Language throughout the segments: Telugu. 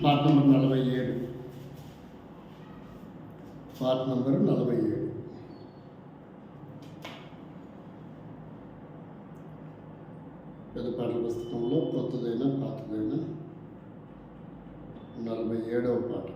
పాట నంబర్ 47. పాట నంబర్ 47. పెద్ద పాటల పుస్తకంలో కొత్తదైన పాతదైన 47వ పాట.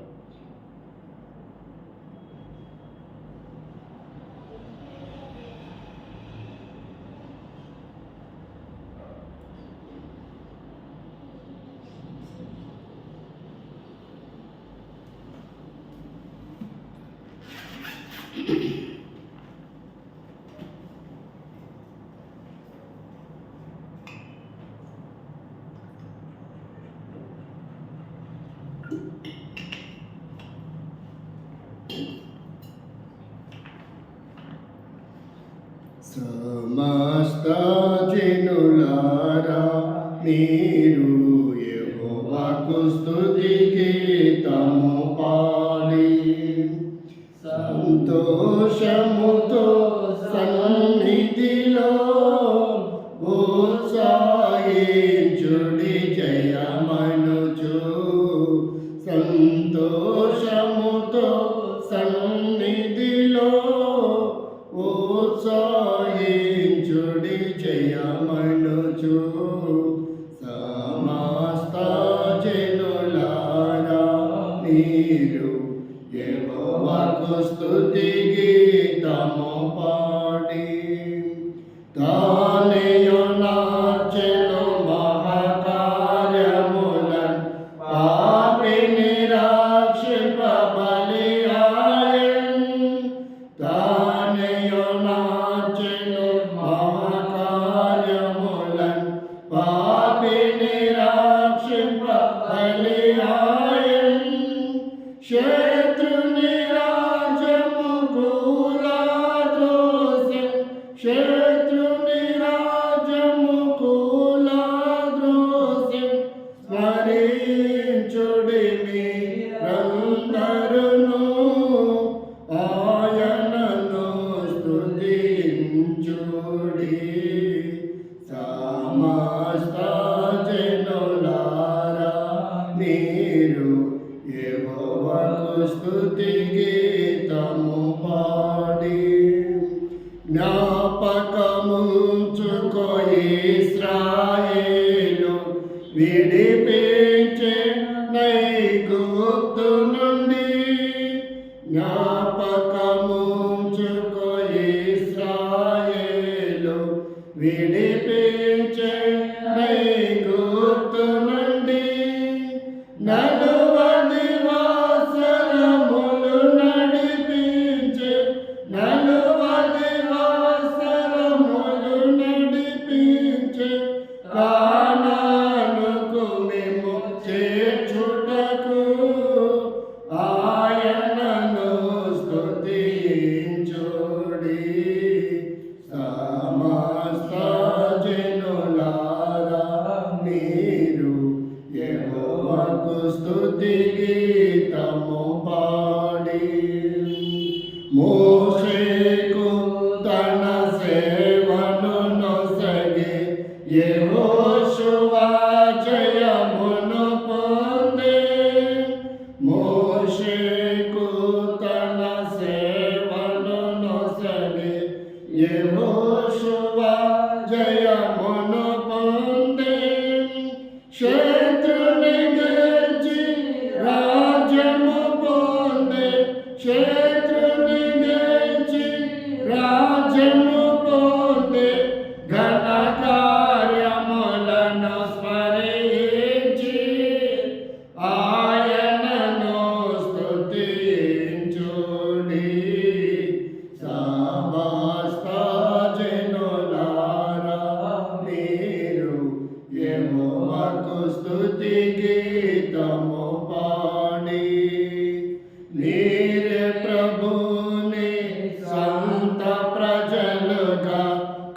సమస్త జనులారా మీరు యెహోవాకు స్తుతి గీతము పాడి సంతోషముతో సన్నిధిలో ఉత్సాహించుడి జయమనుచు సంతోషముతో సన్నిధిలో ఉత్సాహించుడి జయమనుచు సమస్త జనులారా మీరు యెహోవాకు స్తుతి గీతము పాడి తానేయు నార్చెను మహాకార్యములన్ పాపిని రక్షింప బలియాయెన్ తానేయు నార్చెను మహాకార్యములన్ పాపిని రక్షింప బలియాయెన్ శత్రుని రాజ్యము కూలద్రోసెన్ శత్రుని రాజ్యము కూలద్రోసెన్ స్మరించుడి మీరందరును ఆయనను స్తుతించుడి సమస్త జనులారా మీరు యెహోవాకు స్తుతి గీతము పాడి జ్ఞాపకముంచుకో ఇశ్రాయేలు విడిపించే ఐగుప్తు నుండి జ్ఞాపకముంచుకో ఇశ్రాయేలు విడిపించే ఐగుప్తు నుండి నలువది వాసరములు నడిపించే నలువది వాసరములు నడిపించే కానానుకు మేము చేర్చుటకు ఆయనను స్తుతించుడి సమస్త జనులారా మీరు యెహోవాకు స్తుతి గీతము పాడి మోషేకు తన సేవను నొసగి యెహోషువ జయమును పొందే మోషేకు తన సేవను నొసగి యెహోషువ జయమును పొందే శత్రుని గెలిచి రాజ్యము పొందే శత్రుని గెలిచి రాజ్యము పొందే ఘన కార్యములను స్మరించి ఆయనను స్తుతించుడి సమస్త జనులారా మీరు యెహోవాకు స్తుతి గీతము పాడి నీరే ప్రభుని సంత ప్రజలుగా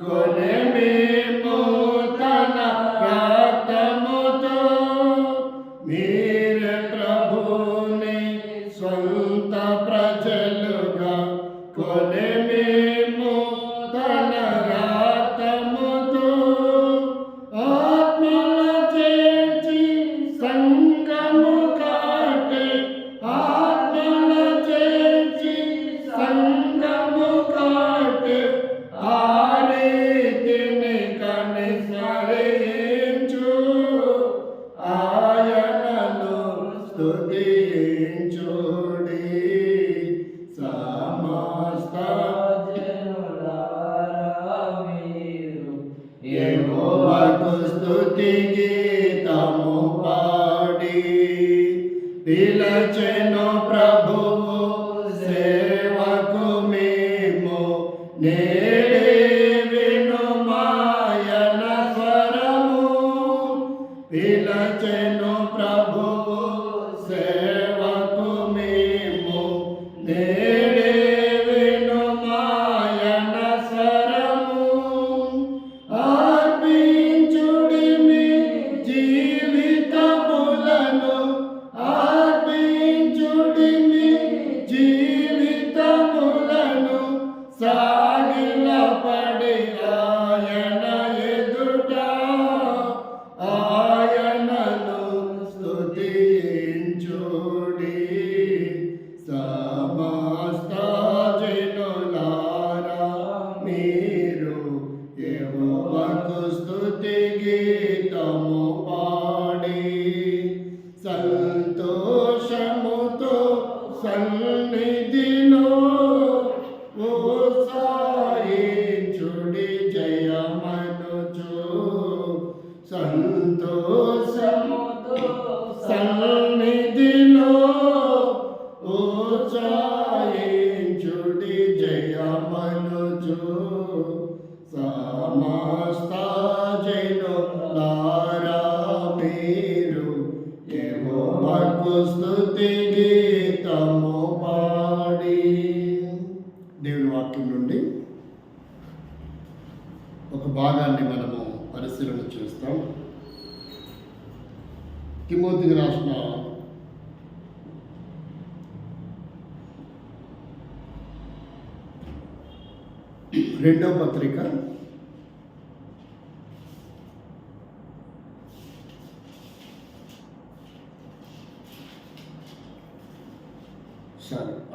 కొనెమేము తన రక్తముతో మీరే ప్రభుని స్వంత ప్రజలుగా కొనెమేము తన రక్తముతో ఆత్మల చేర్చి సంగ స్తుతి గీతము పాడి పిలచెను ప్రభువు సేవకు మేము నేడే వినుమాయన స్వరము పిలచెను ప్రభువు సేవకు మేము నేడే వినుమాయన స్వరము అర్పించుడిమి జీవితములను అర్పించుడిమి జీవితములను సాగిలపడి ఆయన ఎదుట ఆయనను స్తుతించుడి సమస్త జనులారా మీరు యెహోవాకు స్తుతి గీతము పాడి సంతోషముతో సన్నిధిలో ఉత్సాహించుడి జయమనుచు సంతోషముతో సన్నిధిలో ఉత్సాహించుడి జయమనుచు సమస్త జనులారా మీరు యెహోవాకు స్తుతి గీతము పాడి. దేవుని వాక్యం నుండి ఒక భాగాన్ని మనము పరిశీలన చేస్తాం. తిమోతికి రాసిన రెండవ పత్రిక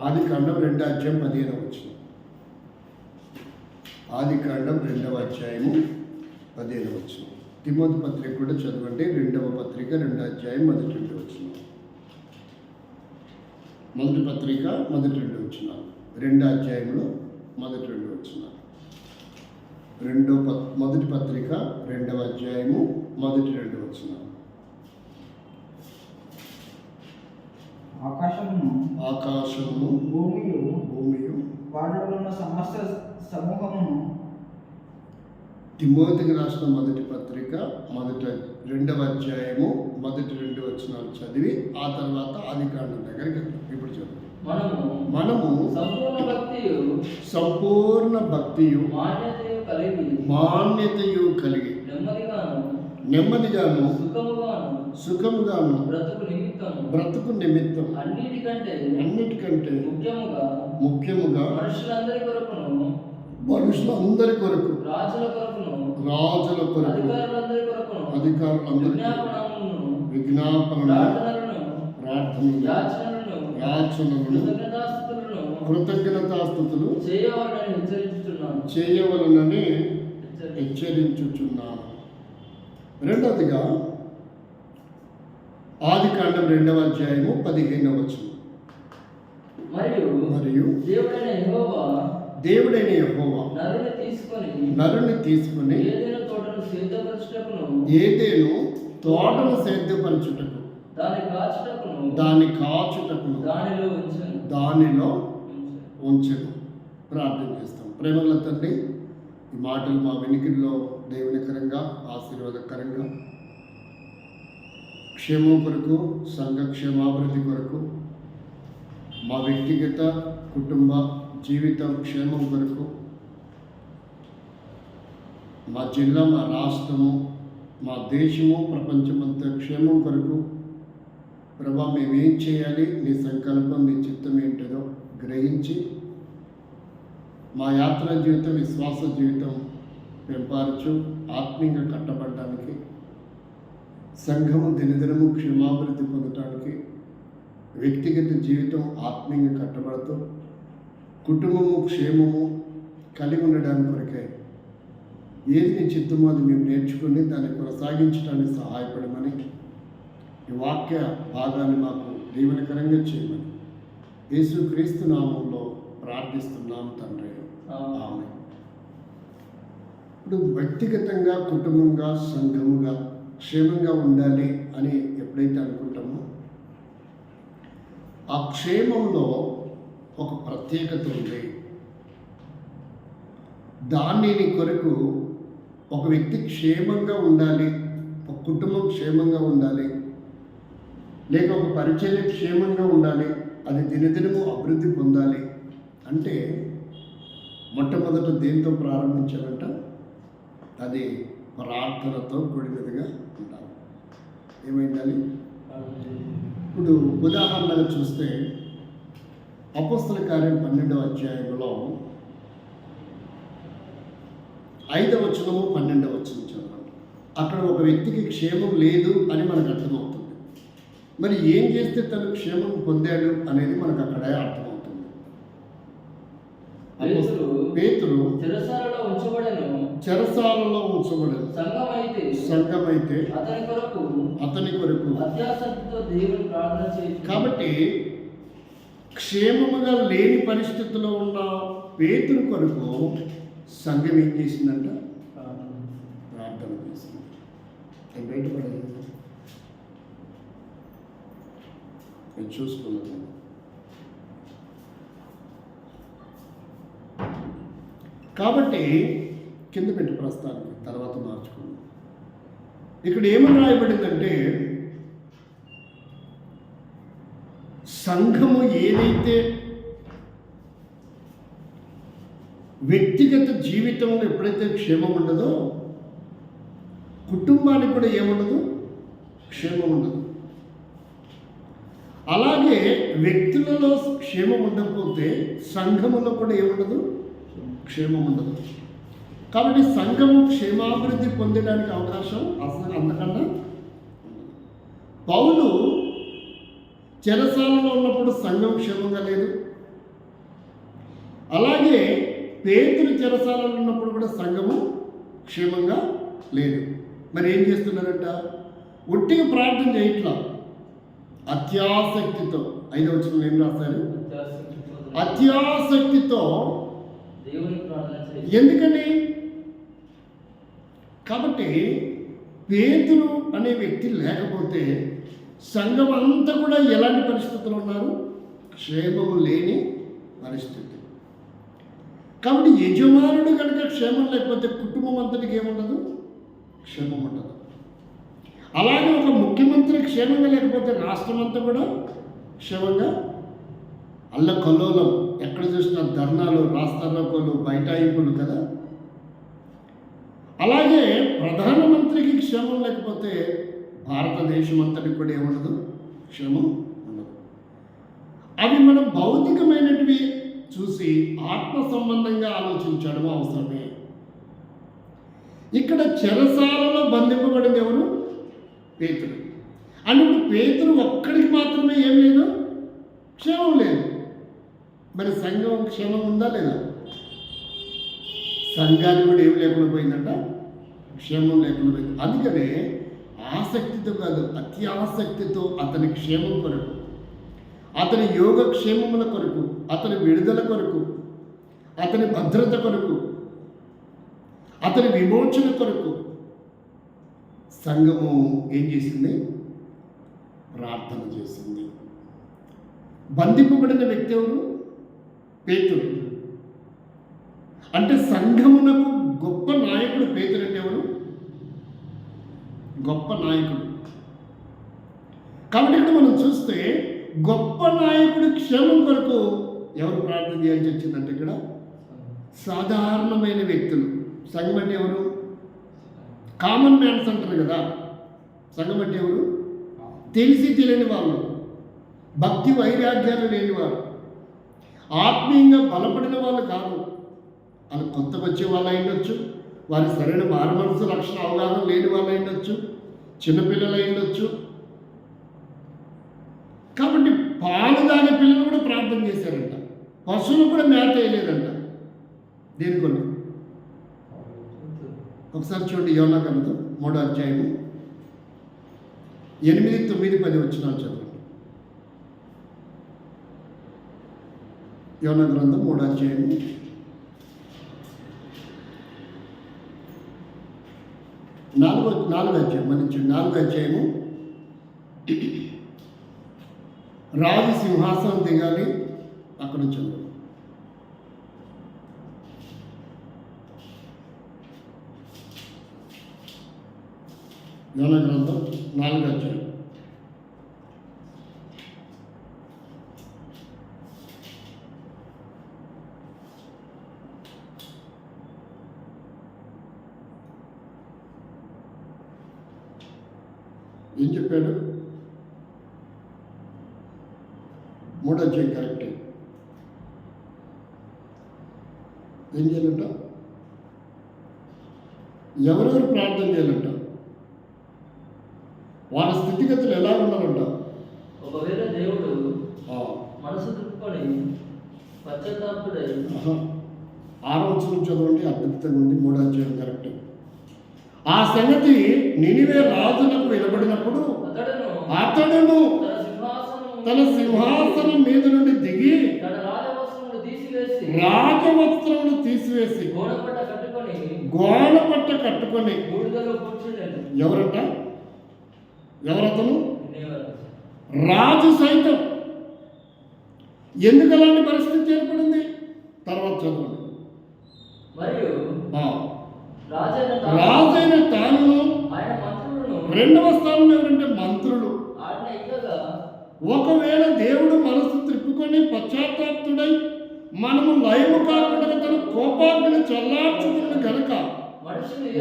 ఆదికాండం 2వ అధ్యాయం 15వ వచనం. ఆదికాండం 2వ అధ్యాయము 15వ వచనం. తిమోతి పత్రిక కూడా చదవండి. 2వ పత్రిక 2వ అధ్యాయం 1-2 వచనం. మొదటి పత్రిక 1-2 వచనాలు. 2వ అధ్యాయంలో 1-2 వచనాలు. మొదటి పత్రిక 2వ అధ్యాయము 1-2 వచనాలు. ఆకాశమును భూమియు వాటిలో ఉన్న సమస్త సమూహమును. తిమోతికి రాసిన మొదటి పత్రిక 2వ అధ్యాయము 1-2 వచనాలు చదివి ఆ తర్వాత ఆదికాండం దగ్గరికి ఇప్పుడు చదువు. మనము సంపూర్ణ భక్తియు మాన్యతయు కలిగి నెమ్మదిగాను సుఖముగాను బ్రతుకు నిమిత్తం అన్నిటికంటే ముఖ్యముగా మనుషులందరి కొరకు రాజుల కొరకు అధికారులందరి విజ్ఞాపనలు ప్రార్థనలు యాచనలు కృతజ్ఞతాస్తుతులు చేయవలనని హెచ్చరించుచున్నాను. రెండవదిగా ఆదికాండం 2వ అధ్యాయము 15వ వచనం. మరియు దేవుడైన యెహోవా నరుని తీసుకొని ఏదెను తోటను సిద్ధపరచుటకు దాని కాచుటకును దానిలో ఉంచెను. ప్రార్థన చేస్తాం. ప్రేమగల తండ్రి, ఈ మాటలు మా వెనుకల్లో దేవునికరంగా ఆశీర్వాదకరంగా క్షేమం కొరకు సంఘ క్షేమాభివృద్ధి కొరకు మా వ్యక్తిగత కుటుంబ జీవితం క్షేమం కొరకు మా జిల్లా మా రాష్ట్రము మా దేశము ప్రపంచమంతా క్షేమం కొరకు ప్రభా మేమేం చేయాలి, నీ సంకల్పం నీ చిత్తం ఏంటిదో గ్రహించి మా యాత్రా జీవితం విశ్వాస జీవితం పెంపారచు ఆత్మీయంగా కట్టబడటానికి సంఘము దినదినము క్షేమాభివృద్ధి పొందటానికి వ్యక్తిగత జీవితం ఆత్మీయంగా కట్టబడుతూ కుటుంబము క్షేమము కలిగి ఉండడానికి కొరకే ఏది నీ చిత్తమో అది మేము నేర్చుకుని దాన్ని కొనసాగించడానికి సహాయపడమని ఈ వాక్య భాగాన్ని మాకు దీవెనకరంగా చేయమని యేసుక్రీస్తు నామంలో ప్రార్థిస్తున్నాం తండ్రి, ఆమేన్. ఇప్పుడు వ్యక్తిగతంగా కుటుంబంగా సంఘముగా క్షేమంగా ఉండాలి అని ఎప్పుడైతే అనుకుంటామో ఆ క్షేమంలో ఒక ప్రత్యేకత ఉంది. దానిని కొరకు ఒక వ్యక్తి క్షేమంగా ఉండాలి, ఒక కుటుంబం క్షేమంగా ఉండాలి, లేక ఒక పరిచర్య క్షేమంగా ఉండాలి, అది దినదినము అభివృద్ధి పొందాలి అంటే మొట్టమొదట దేంతో ప్రారంభించాలంట? అది ప్రార్థనతో కూడినదిగా ఉండాలి. ఏమైందని ఇప్పుడు ఉదాహరణగా చూస్తే అపోస్తల కార్యం 12వ అధ్యాయంలో 5వ వచనము 12వ వచనం చదవండి. అక్కడ ఒక వ్యక్తికి క్షేమం లేదు అని మనకు అర్థమవుతుంది. మరి ఏం చేస్తే తను క్షేమం పొందాడు అనేది మనకు అక్కడే అర్థమవుతుంది. పేతురు చెరసాలలో ఉంచబడను, సంఘమైతే అతని కొరకు. కాబట్టి క్షేమముగా లేని పరిస్థితిలో ఉన్న పేతురు కొరకు సంఘం ఏం చేసిందంట? ప్రార్థన చేసింది. బయటపడలేదు, నేను చూసుకున్నాను. కాబట్టి కింద పెట్టి ప్రస్తానికి తర్వాత మార్చుకున్నాం. ఇక్కడ ఏమని రాయబడిందంటే సంఘము ఏదైతే వ్యక్తిగత జీవితంలో ఎప్పుడైతే క్షేమం ఉండదో కుటుంబానికి కూడా ఏముండదు? క్షేమం ఉండదు. అలాగే వ్యక్తులలో క్షేమం ఉండకపోతే సంఘములో కూడా ఏముండదు? క్షేమం ఉండదు. కాబట్టి సంఘము క్షేమాభివృద్ధి పొందడానికి అవకాశం అసలు అంతకన్నా పౌలు చెరసాలలో ఉన్నప్పుడు సంఘం క్షేమంగా లేదు. అలాగే పేతురు చెరసాలలో ఉన్నప్పుడు కూడా సంఘము క్షేమంగా లేదు. మరి ఏం చేస్తున్నారంట? ఒట్టిగా ప్రార్థన చేయట్లా, అత్యాసక్తితో. 5వ వచనంలో ఏం రాశారు? అత్యాసక్తితో. ఎందుకని? కాబట్టి పేతురు అనే వ్యక్తి లేకపోతే సంఘం అంతా కూడా ఎలాంటి పరిస్థితులు ఉన్నారు? క్షేమము లేని పరిస్థితి. కాబట్టి యజమానుడు కనుక క్షేమం లేకపోతే కుటుంబం అంతటికి ఏముండదు? క్షేమం ఉండదు. అలాగే ఒక ముఖ్యమంత్రి క్షేమంగా లేకపోతే రాష్ట్రం అంతా కూడా క్షేమంగా అల్లకల్లోలం, ఎక్కడ చూసినా ధర్నాలు, రాస్తారోకోలు, బైఠాయింపులు కదా. అలాగే ప్రధానమంత్రికి క్షేమం లేకపోతే భారతదేశం అంతటికి కూడా ఏముండదు? క్షేమం ఉండదు. అవి మనం భౌతికమైనటివి చూసి ఆత్మ సంబంధంగా ఆలోచించడం అవసరమే. ఇక్కడ చెరసాలలో బంధింపబడింది ఎవరు? పేతురు. అని ఇప్పుడు పేతురు ఒక్కడికి మాత్రమే ఏం లేదు? క్షేమం లేదు. మరి సంఘం క్షేమం ఉందా లేదా? సంఘానికి కూడా ఏం లేకుండా పోయిందంట? క్షేమం లేకుండా పోయింది. అందుకనే ఆసక్తితో కాదు, అతి ఆసక్తితో అతని క్షేమం కొరకు, అతని యోగక్షేమముల కొరకు, అతని విడుదల కొరకు, అతని భద్రత కొరకు, అతని విమోచన కొరకు సంఘము ఏం చేసింది? ప్రార్థన చేసింది. బంధింపబడిన వ్యక్తి ఎవరు? పేతురు. అంటే సంఘమునకు గొప్ప నాయకుడు పేతురు. అంటే ఎవరు? గొప్ప నాయకుడు. కాబట్టి ఇక్కడ మనం చూస్తే గొప్ప నాయకుడి క్షేమం కొరకు ఎవరు ప్రార్థన చేయాల్సి వచ్చిందంటే ఇక్కడ సాధారణమైన వ్యక్తులు. సంఘం అంటే ఎవరు? కామన్ మ్యాన్స్ అంటారు కదా. సంఘం అంటే ఎవరు? తెలిసి తెలియని వాళ్ళు, భక్తి వైరాగ్యాలు లేని వారు, ఆత్మీయంగా బలపడిన వాళ్ళు కాదు. వాళ్ళు కొత్తగా వచ్చే వాళ్ళు అయిండొచ్చు, వారి సరైన మారుమనసు లక్షణ అవగాహన లేని వాళ్ళు అయిండొచ్చు, చిన్నపిల్లలు అయిండొచ్చు. కాబట్టి పాలు తాగే పిల్లలు కూడా ప్రార్థన చేశారంట. పశువులు కూడా మేత వేయలేదంట. దేనికొల్ల? ఒకసారి చూడండి, యోనా గ్రంథం 3వ అధ్యాయము 8, 9, 10 వచనాలు చదవండి. యోనా గ్రంథం 3వ అధ్యాయము నాలుగో అధ్యాయం మన్నించండి, 4వ అధ్యాయము. రాజు సింహాసనం దిగాలి, అక్కడ చదువు. యోనా గ్రంథం 4వ అధ్యాయం. ఏం చెప్పాడు? 3వ అధ్యాయం కరెక్టే. ఏం చేయాలంట? ఎవరెవరు ప్రార్థన చేయాలంట? వాళ్ళ స్థితిగతులు ఎలా ఉండాలంట? ఒకవేళ దేవుడు ఆ, మనసు తిప్పుకొని పశ్చాత్తాపుడై 6వ వచనం చదవండి, అద్భుతంగా ఉంది. 3వ అధ్యాయం కరెక్ట్. ఆ సంగతి నినివే రాజులకు వినబడినప్పుడు అతడును తన సింహాసనం మీద నుండి దిగి రాజవస్త్రములు తీసివేసి గోడపట్ట కట్టుకొని ఎవరంట? ఎవరతను? రాజు సైతం. ఎందుకు అలాంటి పరిస్థితి ఏర్పడింది? తర్వాత చదవండి. మరియు రాజైన తాను, రెండవ స్థానంలో ఎవరంటే మంత్రులు. ఒకవేళ దేవుడు మనసు త్రిప్పుకొని పశ్చాత్తాపుడై మనము లయము కాకుండా తన కోపాగ్ని చల్లార్చుకున్న కనుక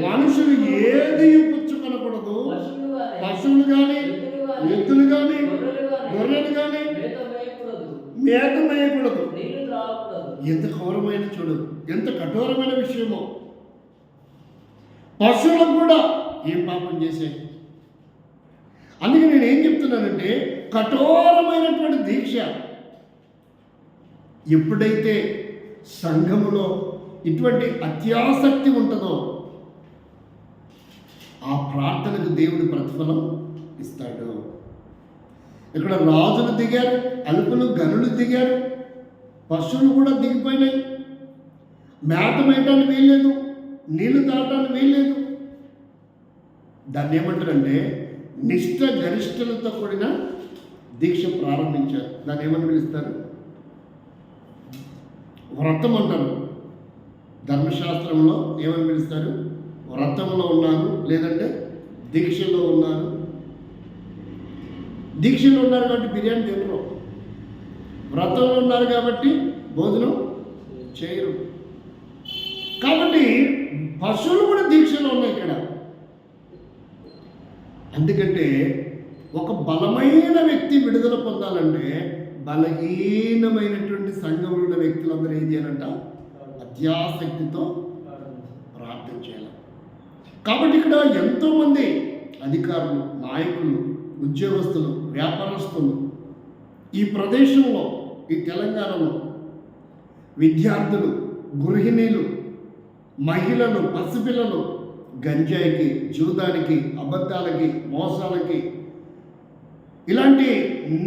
మనుషులు ఏది పుచ్చుకొనకూడదు. పశువులు కానీ, ఎద్దులు కానీ, గొర్రెలు కానీ మేత మేయకూడదు. ఎంత ఘోరమైన, చూడు ఎంత కఠోరమైన విషయమో. పశువులకు కూడా ఏం పాపం చేశాయి. అందుకే నేను ఏం చెప్తున్నానంటే, కఠోరమైనటువంటి దీక్ష ఎప్పుడైతే సంఘములో ఇటువంటి అత్యాసక్తి ఉంటుందో ఆ ప్రార్థనకు దేవుడు ప్రతిఫలం ఇస్తాడు. ఇక్కడ రాజులు దిగారు, అలుపులు గనులు దిగారు, పశువులు కూడా దిగిపోయినాయి. మేత మేయటానికి వీల్లేదు, నీళ్లు తాగటానికి వీల్లేదు. దాన్ని ఏమంటారంటే నిష్ఠ గరిష్టలతో కూడిన దీక్ష ప్రారంభించారు. దాన్ని ఏమని పిలుస్తారు? వ్రతం అంటారు. ధర్మశాస్త్రంలో ఏమని పిలుస్తారు? వ్రతంలో ఉన్నారు, లేదంటే దీక్షలో ఉన్నారు. దీక్షలో ఉన్నారు కాబట్టి బిర్యానీ తినరు, వ్రతంలో ఉన్నారు కాబట్టి భోజనం చేయరు. కాబట్టి పశువులు కూడా దీక్షలో ఉన్నాయి ఇక్కడ. ఎందుకంటే ఒక బలమైన వ్యక్తి విడుదల పొందాలంటే బలహీనమైనటువంటి సంఘంలో ఉన్న వ్యక్తులందరూ ఏం చేయాలంట? అత్యాసక్తితో ప్రార్థన చేయాలి. కాబట్టి ఇక్కడ ఎంతోమంది అధికారులు, నాయకులు, ఉద్యోగస్తులు, వ్యాపారస్తులు ఈ ప్రదేశంలో, ఈ తెలంగాణలో విద్యార్థులు, గృహిణీలు, మహిళలు, పసిపిల్లలు గంజాయికి, జూదానికి, అబద్ధాలకి, మోసాలకి, ఇలాంటి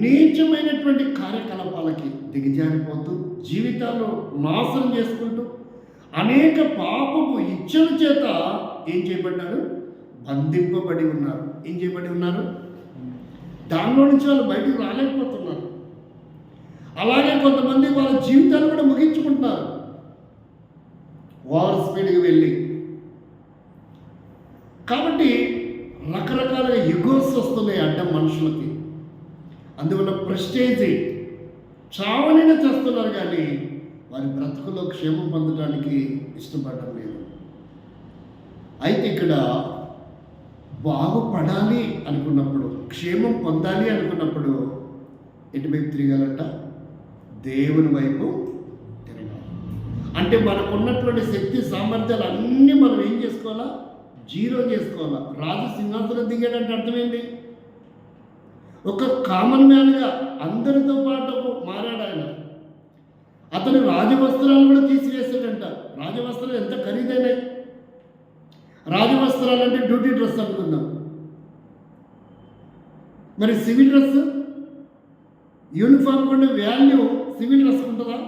నీచమైనటువంటి కార్యకలాపాలకి దిగజారిపోతూ జీవితాలు నాశనం చేసుకుంటూ అనేక పాపపు ఇచ్చల చేత ఏం చేయబడ్డారు? బంధింపబడి ఉన్నారు. ఏం చేయబడి ఉన్నారు? దానిలో నుంచి వాళ్ళు బయటకు రాలేకపోతున్నారు. అలాగే కొంతమంది వాళ్ళ జీవితాలు కూడా ముగించుకుంటున్నారు ఓవర్ స్పీడ్కి వెళ్ళి. కాబట్టి రకరకాలుగా ఎగోస్ వస్తున్నాయి అడ్డం మనుషులకి. అందువల్ల ప్రెస్టేజీ చావనైనా చేస్తున్నారు, కానీ వారి బ్రతుకులో క్షేమం పొందడానికి ఇష్టపడడం లేదు. అయితే ఇక్కడ బాగుపడాలి అనుకున్నప్పుడు, క్షేమం పొందాలి అనుకున్నప్పుడు ఎటువైపు తిరగాలంట? దేవుని వైపు తిరగాలి. అంటే మనకున్నటువంటి శక్తి సామర్థ్యాలు అన్నీ మనం ఏం చేసుకోవాలా? జీరో చేసుకోవాలా. రాజు సింహాసనం దిగాడంటే అర్థమైంది, ఒక కామన్ మ్యాన్గా అందరితో పాటు మారాడు ఆయన. అతను రాజవస్త్రాలు కూడా తీసివేశాడంట. రాజవస్త్రాలు ఎంత ఖరీదైనాయి. రాజవస్త్రాలు అంటే డ్యూటీ డ్రెస్ అనుకుందాం, మరి సివిల్ డ్రెస్, యూనిఫామ్ కూడా వాల్యూ సివిల్ డ్రెస్ ఉంటుందా?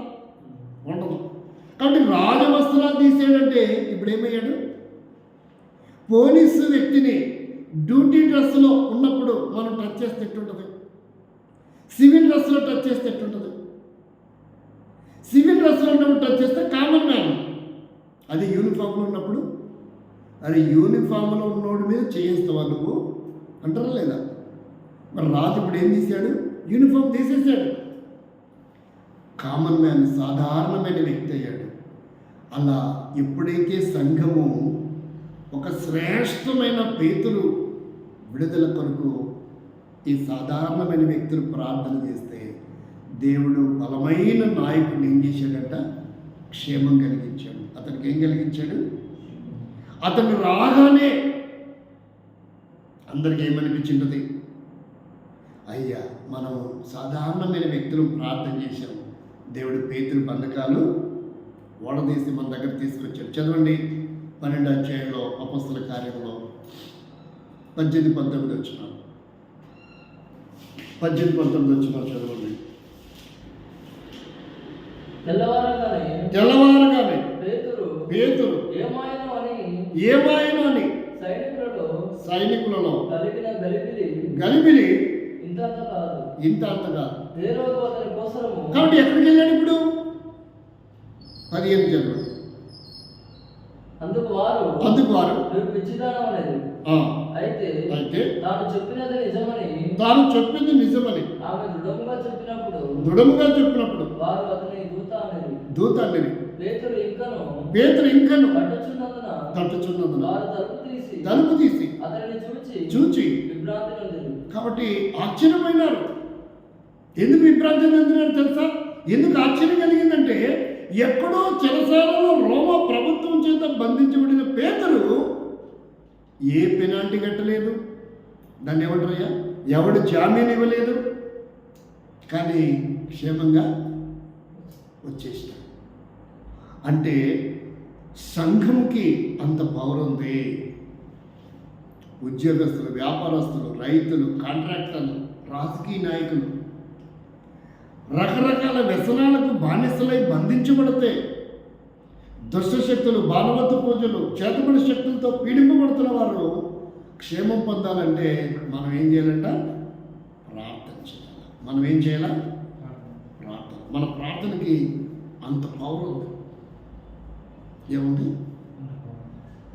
ఉండదు. కాబట్టి రాజవస్త్రాలు తీసేయంటే ఇప్పుడు ఏమయ్యాడు? పోలీసు వ్యక్తిని డ్యూటీ డ్రెస్లో ఉన్నప్పుడు మనం టచ్ చేస్తే ఎట్టుంటుంది? సివిల్ డ్రెస్లో టచ్ చేస్తే ఎట్టుంటుంది? సివిల్ డ్రెస్లో ఉన్నప్పుడు టచ్ చేస్తే కామన్ మ్యాన్. అది యూనిఫామ్లో ఉన్నప్పుడు, అది యూనిఫామ్లో ఉన్నోడి మీద చేయిస్తావా నువ్వు అంటారా లేదా? మరి రాజు ఇప్పుడు ఏం చేశాడు? యూనిఫామ్ తీసేసాడు. కామన్ మ్యాన్, సాధారణమైన వ్యక్తి అయ్యాడు. అలా ఎప్పుడైతే సంఘము ఒక శ్రేష్టమైన పేతురు విడుదల కొరకు ఈ సాధారణమైన వ్యక్తులు ప్రార్థన చేస్తే దేవుడు బలమైన నాయకుడిని ఏం చేశాడట? క్షేమం కలిగించాడు. అతనికి ఏం కలిగించాడు? అతను రాగానే అందరికీ ఏమనిపించింది? అయ్యా, మనం సాధారణమైన వ్యక్తులు ప్రార్థన చేశాము, దేవుడు పేతురు బంధకాలు ఓడదీసి మన దగ్గర తీసుకొచ్చాడు. చదవండి 12వ అధ్యాయంలో అపొస్తలుల కార్యంలో 18-19 వచ్చినారు. 18-19 వచ్చినారు చదవండి. తెల్లవారగానే పేతురు ఏమాయను అని సైనికులలో గలిబిలి ఇంత అంత కాదు. కాబట్టి ఎక్కడికి వెళ్ళాడు ఇప్పుడు? 15 చదవండి. అందుకు వారు అయితే తాను చెప్పింది నిజమని ఆమె దృఢముగా చెప్పినప్పుడు వారు అతని దూత అనేది పేతురు ఇంకను తట్టుచున్నందున వారు తలుపు తీసి అతనిని చూచి విభ్రాంతి నొందిరి. కాబట్టి ఆశ్చర్యమైనారు. ఎందుకు విభ్రాంతి నొందినారు తెలుసా? ఎందుకు ఆశ్చర్యం కలిగిందంటే, ఎక్కడో చెరసాలలో రోమా ప్రభుత్వం చేత బంధించబడిన పేతురు ఏ పెనాల్టీ కట్టలేదు, దాన్ని ఏమంటారయ్యా, ఎవడు జామీన్ ఇవ్వలేదు, కానీ క్షేమంగా వచ్చేసినాడు. అంటే సంఘంకి అంత పవర్ ఉంది. ఉద్యోగస్తులు, వ్యాపారస్తులు, రైతులు, కాంట్రాక్టర్లు, రాజకీయ నాయకులు రకరకాల వ్యసనాలకు బానిసలై బంధించబడితే, దుష్టశక్తులు, బాలవత పూజలు, చేతబడి శక్తులతో పీడింపబడుతున్న వారు క్షేమం పొందాలంటే మనం ఏం చేయాలంట? ప్రార్థన చేయాలి. మనం ఏం చేయాలా? ప్రార్థన. మన ప్రార్థనకి అంత పవర్ ఉంది. ఏముంది?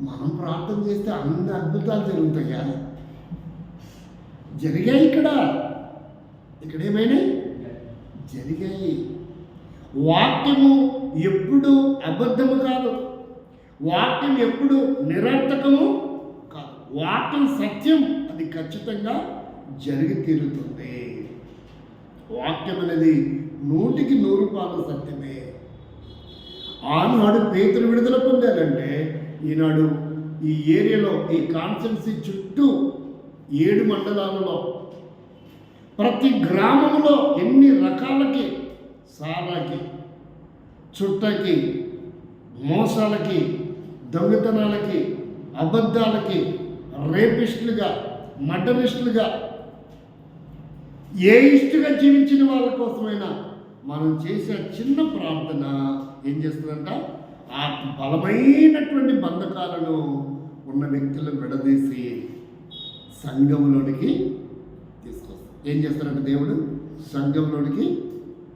మనం ప్రార్థన చేస్తే అన్ని అద్భుతాలు జరుగుతాయా? జరిగాయి. ఇక్కడ ఏమైనా జరిగాయి. వాక్యము ఎప్పుడు అబద్ధము కాదు, వాక్యం ఎప్పుడు నిరర్థకము కాదు. వాక్యం సత్యం, అది ఖచ్చితంగా జరిగి తీరుతుంది. వాక్యం అనేది 100కి 100 సత్యమే. ఆనాడు పేతురు విడుదల పొందాలంటే, ఈనాడు ఈ ఏరియాలో, ఈ కాన్స్టిట్యున్సీ చుట్టూ 7 మండలాలలో ప్రతి గ్రామంలో ఎన్ని రకాలకి, సారాకి, చుట్టకి, మోసాలకి, దొంగతనాలకి, అబద్ధాలకి, రేపిస్టులుగా, మర్డరిస్టులుగా, ఏ ఇష్టగా జీవించిన వాళ్ళ కోసమైనా మనం చేసే చిన్న ప్రార్థన ఏం చేస్తుందంట? ఆ బలమైనటువంటి బంధకాలను ఉన్న వ్యక్తులను విడదీసి సంఘంలోనికి తీసుకొస్తాడు. ఏం చేస్తారంటే దేవుడు సంఘంలోనికి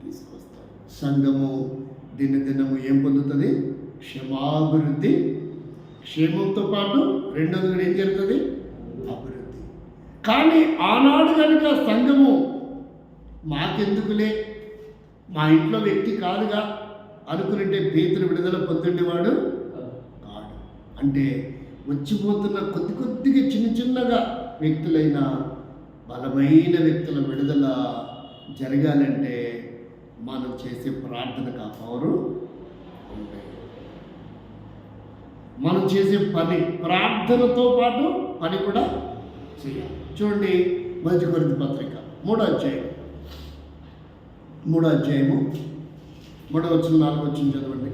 తీసుకొస్తాడు. సంఘము దినదినము ఏం పొందుతుంది? క్షమాభివృద్ధి. క్షేమంతో పాటు రెండోది కూడా ఏం జరుగుతుంది? అభివృద్ధి. కానీ ఆనాడు కనుక సంఘము మాకెందుకులే, మా ఇంట్లో వ్యక్తి కాదుగా అనుకునంటే పేతురు విడుదల పొందుండేవాడు కాడు. అంటే వచ్చిపోతున్న కొద్దిగా చిన్నగా వ్యక్తులైన బలమైన వ్యక్తుల విడుదల జరగాలంటే మనం చేసే ప్రార్థనకు ఆ పవరు ఉంటాయి. మనం చేసే పని, ప్రార్థనతో పాటు పని కూడా చేయాలి. చూడండి, 1 కొరింథీ పత్రిక 3వ అధ్యాయము 3వ వచనం 4వ వచనం చదవండి.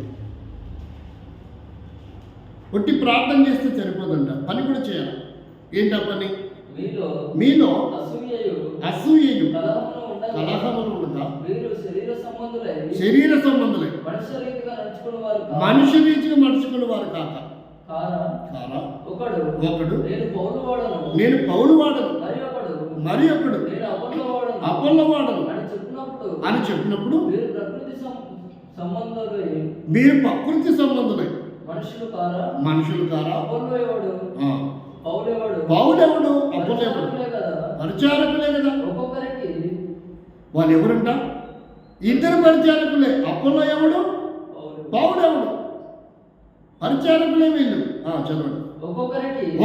ఒట్టి ప్రార్థన చేస్తే సరిపోదంట, పని కూడా చేయాలి. ఏంటా పని? మీలో అసూయయు కలహములు ఉండగా శరీర సంబంధులై మనుష్య రీతిగా నడుచుకునే వారు కాక కారా ఒకడు ఒకడు నేను పౌలు వాడను నేను పౌలు వాడను మరి ఒకడు నేను అపోల్లో అపోల్లో వాడను అని చెప్పినప్పుడు అని చెప్పినప్పుడు మీరు ప్రకృతి సంబంధులై మీరు ప్రకృతి సంబంధులై మనుషులు కారా అపోల్లో ఎవడు ఆ, పౌలు ఎవడు పౌలెవడు అపోల్లో ఎవడు పరిచారకులే కదా. పరిచారకులే కదా ఒక్కొక్కరికి వాళ్ళు ఎవరంట ఇద్దరు పరిచారకులే అపోల్లో ఎవడు పౌలు పౌలెవడు పరిచారకులే వీళ్ళు చదవండి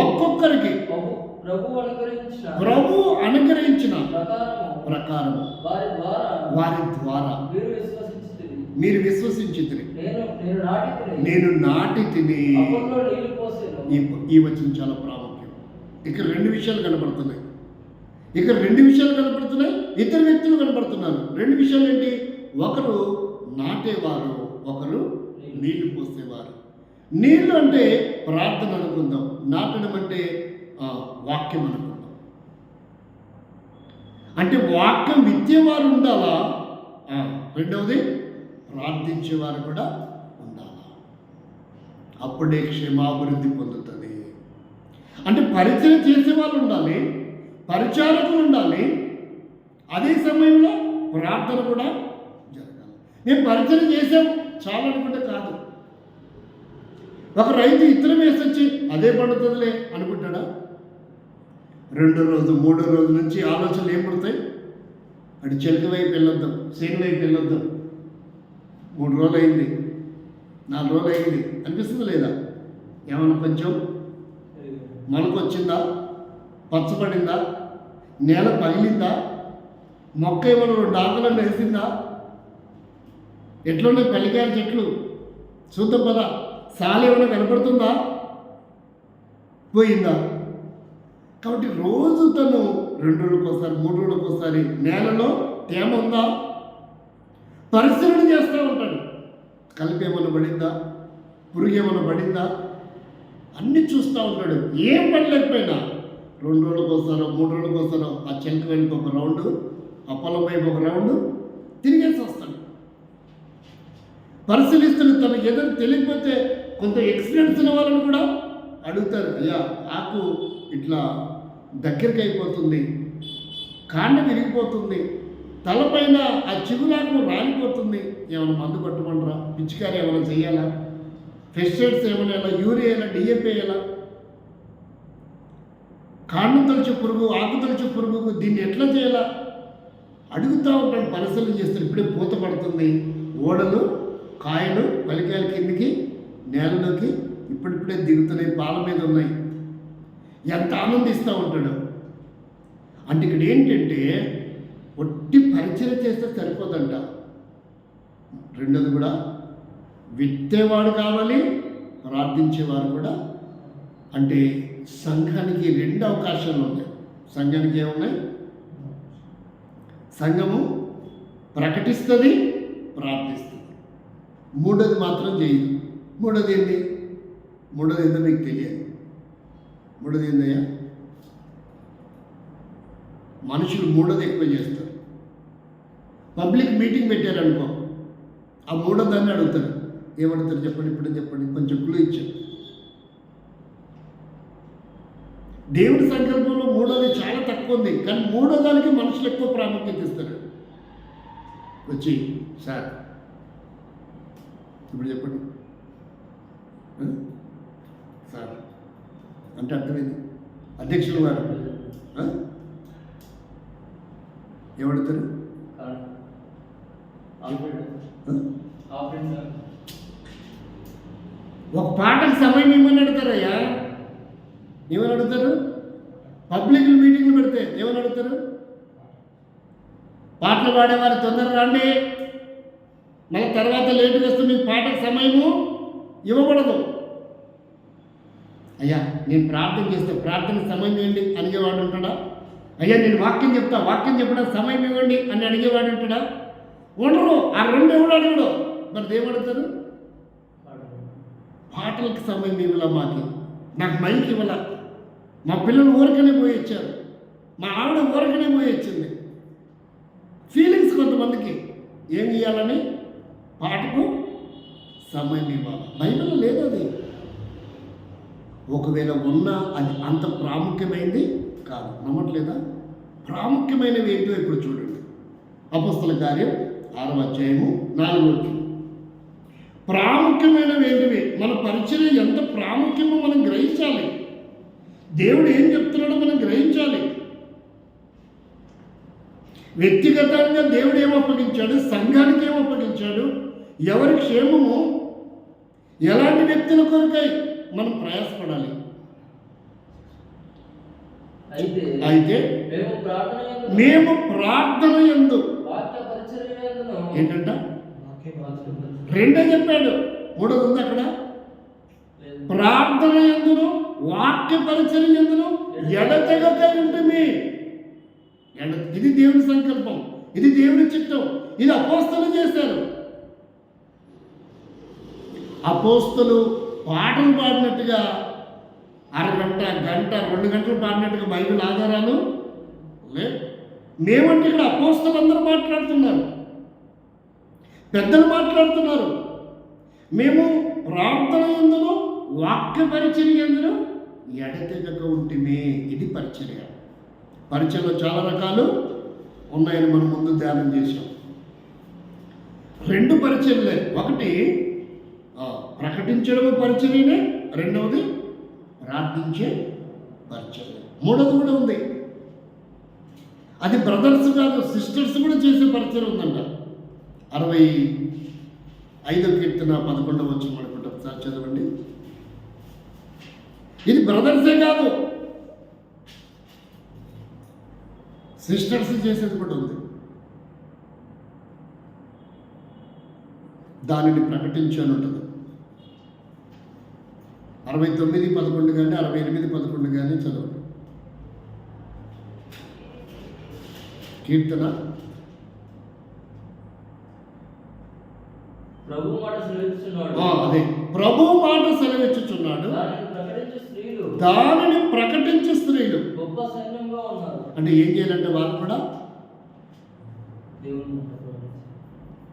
ఒక్కొక్కరికి ప్రభు అనుగ్రహించిన ప్రభు అనుగ్రహించిన ప్రకారము వారి ద్వారా మీరు విశ్వసించితిరి నేను నాటి నేను నాటి తిని అపోల్లో నీళ్లు పోసెను. ఈ వచనం చాలా ప్రాముఖ్యం. ఇక్కడ రెండు విషయాలు కనబడుతున్నాయి. ఇక్కడ రెండు విషయాలు కనబడుతున్నాయి, ఇద్దరు వ్యక్తులు కనబడుతున్నారు. రెండు విషయాలు ఏంటి? ఒకరు నాటేవారు, ఒకరు నీళ్లు పోసేవారు. నీళ్లు అంటే ప్రార్థన అనుకుందాం, నాటడం అంటే వాక్యం అనుకుందాం. అంటే వాక్యం విత్తేవారు ఉండాలా, రెండవది ప్రార్థించేవారు కూడా ఉండాలా. అప్పుడే క్షేమాభివృద్ధి పొందుతుంది. అంటే పరిచయం చేసేవాళ్ళు ఉండాలి, పరిచారకులు ఉండాలి, అదే సమయంలో ప్రార్థన కూడా జరగాలి. నేను పరిచయం చేసాం చాలా అనుకుంటే కాదు. ఒక రైతు ఇత్తనం వేసొచ్చి అదే పండుతుందిలే అనుకుంటాడా? రెండో రోజు మూడో రోజు నుంచి ఆలోచనలు ఏం పడతాయి? అటు చెలుక వైపు వెళ్ళొద్దాం, సేను వైపు వెళ్ళొద్దాం. 3 రోజులు అయింది, 4 రోజులు అయింది అనిపిస్తుంది లేదా? ఏమన్నా కొంచెం మొలకొచ్చిందా, పచ్చబడిందా, నేల పగిలిందా, మొక్క ఏమైనా 2 ఆకులను వేసిందా, ఎట్లున్నాయి పల్లికాయల చెట్లు చూద్దాం పదా, సాలు ఏమైనా కనపడుతుందా, పోయిందా? కాబట్టి రోజు తను 2 రోజులకోసారి 3 రోజులకోసారి నేలలో తేమ ఉందా పరిశీలన చేస్తూ ఉంటాడు. కలిపి ఏమైనా పడిందా, పురుగు ఏమైనా పడిందా, అన్నీ చూస్తూ ఉంటాడు. ఏం పడలేకపోయినా 2 రోజులకోసారో 3 రోజులకోసారో ఆ చెంక వైపు ఒక రౌండ్, ఆ పొలం వైపు ఒక రౌండ్ తిరిగేసి వస్తాడు. పరిశీలిస్తున్న తనకి ఏదైనా తెలియకపోతే కొంత ఎక్స్పీరియన్స్ ఉన్న వాళ్ళని కూడా అడుగుతారు. అయ్యా ఆకు ఇట్లా దగ్గరికి అయిపోతుంది, కాండం విరిగిపోతుంది, తలపైన ఆ చిగురాకు రాలిపోతుంది, ఏమైనా మందు కొట్టమంటారా, పిచ్చికారి ఏమైనా చేయాలా, పెస్టిసైడ్స్ ఏమైనా వేయాలా, యూరియా వేయాలా, డిఏపి వేయాలా, కాండం తొలిచే పురుగు, ఆకు తొలిచే పురుగుకు దీన్ని ఎట్లా చేయాలా అడుగుతూ ఉంటాడు. పరిశీలన చేస్తాడు. ఇప్పుడే పూత పడుతుంది, ఓడలు కాయలు పలికాయల కిందికి నేలలోకి ఇప్పుడిప్పుడే దిగుతున్నాయి, పాల మీద ఉన్నాయి, ఎంత ఆనందిస్తూ ఉంటాడు. అంటే ఇక్కడ ఏంటంటే ఒట్టి పరిచయం చేస్తే సరిపోదంట. రెండోది కూడా విత్తేవాడు కావాలి, ప్రార్థించేవారు కూడా. అంటే సంఘానికి 2 అవకాశాలు ఉన్నాయి. సంఘానికి ఏమున్నాయి? సంఘము ప్రకటిస్తుంది, ప్రార్థిస్తుంది. మూడోది మాత్రం చేయదు. మూడోది ఏంటి? మూడోది ఏంటో మీకు తెలియదు. మూడోది ఏందయ్యా? మనుషులు మూడోది ఎక్కువ చేస్తారు. పబ్లిక్ మీటింగ్ పెట్టారనుకో, ఆ మూడో దాన్ని అడుగుతారు. ఏమడుగుతారు చెప్పండి, ఇప్పుడు చెప్పండి, కొంచెం క్లూ ఇచ్చారు. దేవుడి సంకల్పంలో మూడోది చాలా తక్కువ ఉంది, కానీ మూడో దానికి మనుషులు ఎక్కువ ప్రాముఖ్యత ఇస్తారు. వచ్చి సార్ ఇప్పుడు చెప్పండి సార్ అంటే అర్థమైంది. అధ్యక్షులు వారు ఏమడుగుతారు? ఒక పాటకు సమయం ఏమని అడుగుతారయ్యా? ఏమని అడుగుతారు? పబ్లిక్ మీటింగ్లు పెడితే ఏమని అడుగుతారు? పాటలు పాడేవారు తొందరగా రండి, మళ్ళీ తర్వాత లేటుగా వస్తే మీకు పాటకు సమయము ఇవ్వబడదు. అయ్యా నేను ప్రార్థన చేస్తే ప్రార్థన సమయం ఇవ్వండి అడిగేవాడు ఉంటాడా? అయ్యా నేను వాక్యం చెప్తా, వాక్యం చెప్పడానికి సమయం ఇవ్వండి అని అడిగేవాడు ఉంటాడా? ఉండరు. ఆ 2 ఎవడు అడగడు. మరి ఏమడుగుతారు? పాటలకు సమయం ఇవ్వాల, నాకు మైక్ ఇవ్వాల, మా పిల్లలు ఊరికనే పోయి వచ్చారు, మా ఆవిడ ఊరికనే పోయి వచ్చింది. ఫీలింగ్స్ కొంతమందికి ఏం చేయాలని పాటకు సమయం ఇవ్వాలి. బైబిల్లో లేదు అది. ఒకవేళ ఉన్నా అది అంత ప్రాముఖ్యమైనది కాదు. నమ్మట్లేదా? ప్రాముఖ్యమైనవి ఏంటో ఇప్పుడు చూడండి. అపొస్తల కార్యం 6వ అధ్యాయము 4వ వచనం. ప్రాముఖ్యమైనవి ఏంటివి? మన పరిచయం ఎంత ప్రాముఖ్యమో మనం గ్రహించాలి. దేవుడు ఏం చెప్తున్నాడో మనం గ్రహించాలి. వ్యక్తిగతంగా దేవుడు ఏం అప్పగించాడు, సంఘానికి ఏం అప్పగించాడు, ఎవరి క్షేమము, ఎలాంటి వ్యక్తుల కొరకై మనం ప్రయాసపడాలి. అయితే మేము ప్రార్థన యందు ఏంటంట రెండే చెప్పాడు, మూడోది ఉంది అక్కడ. ప్రార్థన యందును వాక్య పరిచర్య యందును ఎడతెగక ఉంటుంది. ఇది దేవుని సంకల్పం, ఇది దేవుని చిత్తం, ఇది అపోస్తలు చేశారు. అపోస్తలు పాటలు పాడినట్టుగా అరగంట, గంట, 2 గంటలు పాడినట్టుగా బైబిల్ ఆధారాలు లేదు. మేమంటే ఇక్కడ అపోస్తలు అందరూ మాట్లాడుతున్నారు, పెద్దలు మాట్లాడుతున్నారు. మేము ప్రార్థన యందును వాక్య పరిచర్య యందును ఎడతెగక ఉంటిమే. ఇది పరిచర్య. పరిచయలో చాలా రకాలు ఉన్నాయని మనం ముందు ధ్యానం చేశాం. 2 పరిచర్యలే. ఒకటి ప్రకటించడం పరిచర్యనే, రెండవది ప్రార్థించే పరిచర్య, మూడవది కూడా ఉంది. అది బ్రదర్స్ కాదు, సిస్టర్స్ కూడా చేసే పరిచయం ఉందంట. 65వ కీర్తన 11వ వచనం అనుకుంటా, ఒకసారి చదవండి. ఇది బ్రదర్సే కాదు, సిస్టర్స్ చేసేది కూడా ఉంది. దానిని ప్రకటించని ఉంటుంది. 69:11 కానీ 68:11 కానీ చదవండి. కీర్తన అదే ప్రభు మాట సెలవిచ్చుచున్నాడు, దానిని ప్రకటించే స్త్రీలు అంటే ఏం చేయాలంటే వాళ్ళు కూడా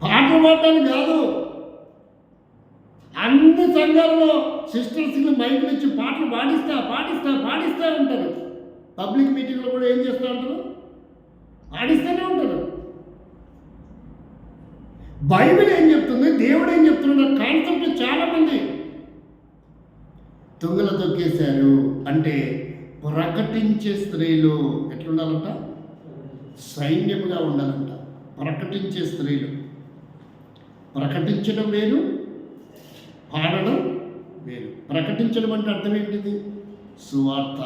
పాటలు పాడటానికి కాదు. అన్ని సంఘాలలో సిస్టర్స్కి మైకులు ఇచ్చి పాటలు పాడిస్తూ ఉంటారు. పబ్లిక్ మీటింగ్లో కూడా ఏం చేస్తూ ఉంటారు, పాడిస్తూనే ఉంటారు. బైబిల్ ఏం చెప్తుంది, దేవుడు ఏం చెప్తున్నాడు కాన్సెప్ట్ చాలామంది తుంగలు తొక్కేశారు. అంటే ప్రకటించే స్త్రీలు ఎట్లుండాలంట, సైన్యముగా ఉండాలంట. ప్రకటించే స్త్రీలు, ప్రకటించడం వేరు, పాడడం వేరు. ప్రకటించడం అంటే అర్థం ఏంటిది? సువార్త.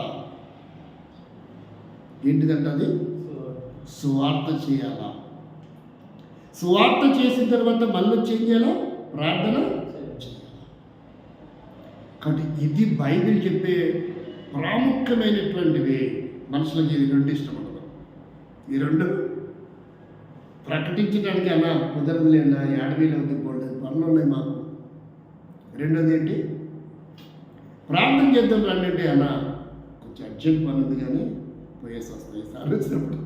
ఏంటిదంట అది? సువార్త చేయాలా. సువార్త చేసిన తర్వాత మళ్ళీ ఏం చేయాలా? ప్రార్థన చేయాలి. కాబట్టి ఇది బైబిల్ చెప్పే ప్రాముఖ్యమైనటువంటివి. మనుషులకి ఇది 2 ఇష్టం ఉండదు. ఈ 2 ప్రకటించడానికి అన్నా కుదరదులే అన్నా, 50,000 అవుతుంది, పనులు ఉన్నాయి మాకు. రెండోది ఏంటి? ప్రార్థన చేద్దాం రండి అన్నా, కొంచెం అర్జెంట్ పని ఉంది కానీ పోయేసి వస్తాయి సార్ వచ్చినప్పుడు.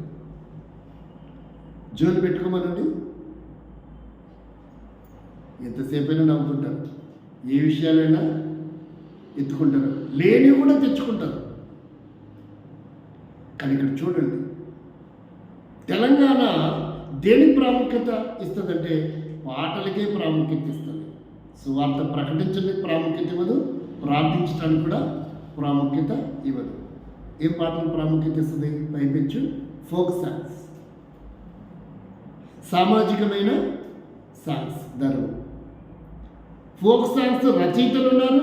జోలు పెట్టుకోమనండి, ఎంతసేపైనా నవ్వుకుంటారు, ఏ విషయాలైనా ఎత్తుకుంటారు, లేని కూడా తెచ్చుకుంటారు. కానీ ఇక్కడ చూడండి, తెలంగాణ దేనికి ప్రాముఖ్యత ఇస్తుందంటే పాటలకే ప్రాముఖ్యత ఇస్తుంది. సువార్త ప్రకటించడానికి ప్రాముఖ్యత ఇవ్వదు, ప్రార్థించడానికి కూడా ప్రాముఖ్యత ఇవ్వదు. ఏ పాటలు ప్రాముఖ్యత ఇస్తుంది? పైపెచ్చు ఫోక్ సాంగ్స్, సామాజికమైన సాంగ్స్. ధర్మం ఫోక్ సాంగ్స్ రచయితలు ఉన్నారు,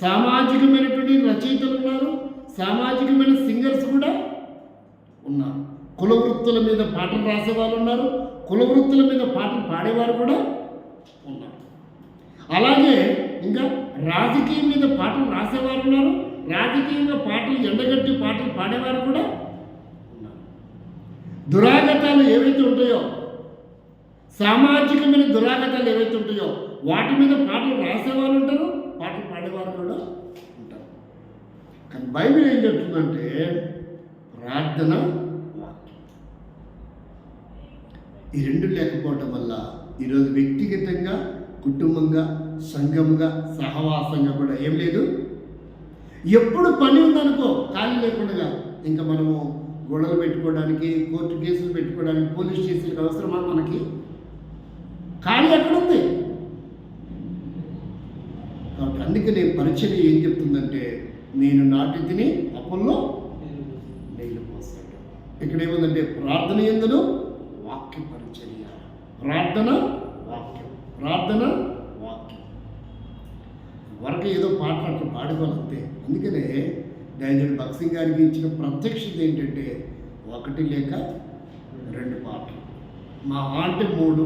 సామాజికమైనటువంటి రచయితలు ఉన్నారు, సామాజికమైన సింగర్స్ కూడా ఉన్నారు. కుల వృత్తుల మీద పాటలు రాసేవాళ్ళు ఉన్నారు, కుల వృత్తుల మీద పాటలు పాడేవారు కూడా ఉన్నారు. అలాగే ఇంకా రాజకీయం మీద పాటలు రాసేవారు ఉన్నారు, రాజకీయంగా పాటలు ఎండగట్టి పాటలు పాడేవారు కూడా ఉన్నారు. దురాగతాలు ఏవైతే ఉంటాయో, సామాజికమైన దురాగతాలు ఏవైతే ఉంటాయో వాటి మీద పాటలు రాసేవాళ్ళు ఉంటారు, పాటలు పాడేవారు కూడా ఉంటారు. కానీ బైబిల్ ఏం చెప్తుందంటే ప్రార్థన, ఈ 2 లేకపోవటం వల్ల ఈరోజు వ్యక్తిగతంగా, కుటుంబంగా, సంఘంగా, సహవాసంగా కూడా ఏం లేదు. ఎప్పుడు పని ఉందనుకో ఖాళీ లేకుండా ఇంకా మనము గొడవలు పెట్టుకోవడానికి, కోర్టు కేసులు పెట్టుకోవడానికి, పోలీస్ స్టేషన్కి అవసరమా మనకి? ఖాళీ ఎక్కడుంది? కాబట్టి అందుకనే పరిచర్య ఏం చెప్తుందంటే, నేను నాటి తిని అప్పుల్లో నీళ్ళు పోస్తాడు. ఇక్కడ ఏముందంటే ప్రార్థన ఎందును వాక్య పరిచర్య, ప్రార్థన వాక్యం, ప్రార్థన వాక్యం. వరకు ఏదో పాట అట్లా పాడుకోవాలంతే. అందుకనే డైరెక్టర్ భక్సింగ్ గారికి ఇచ్చిన ప్రత్యక్షత ఏంటంటే 1 లేక 2 పాటలు, మా అంటే 3,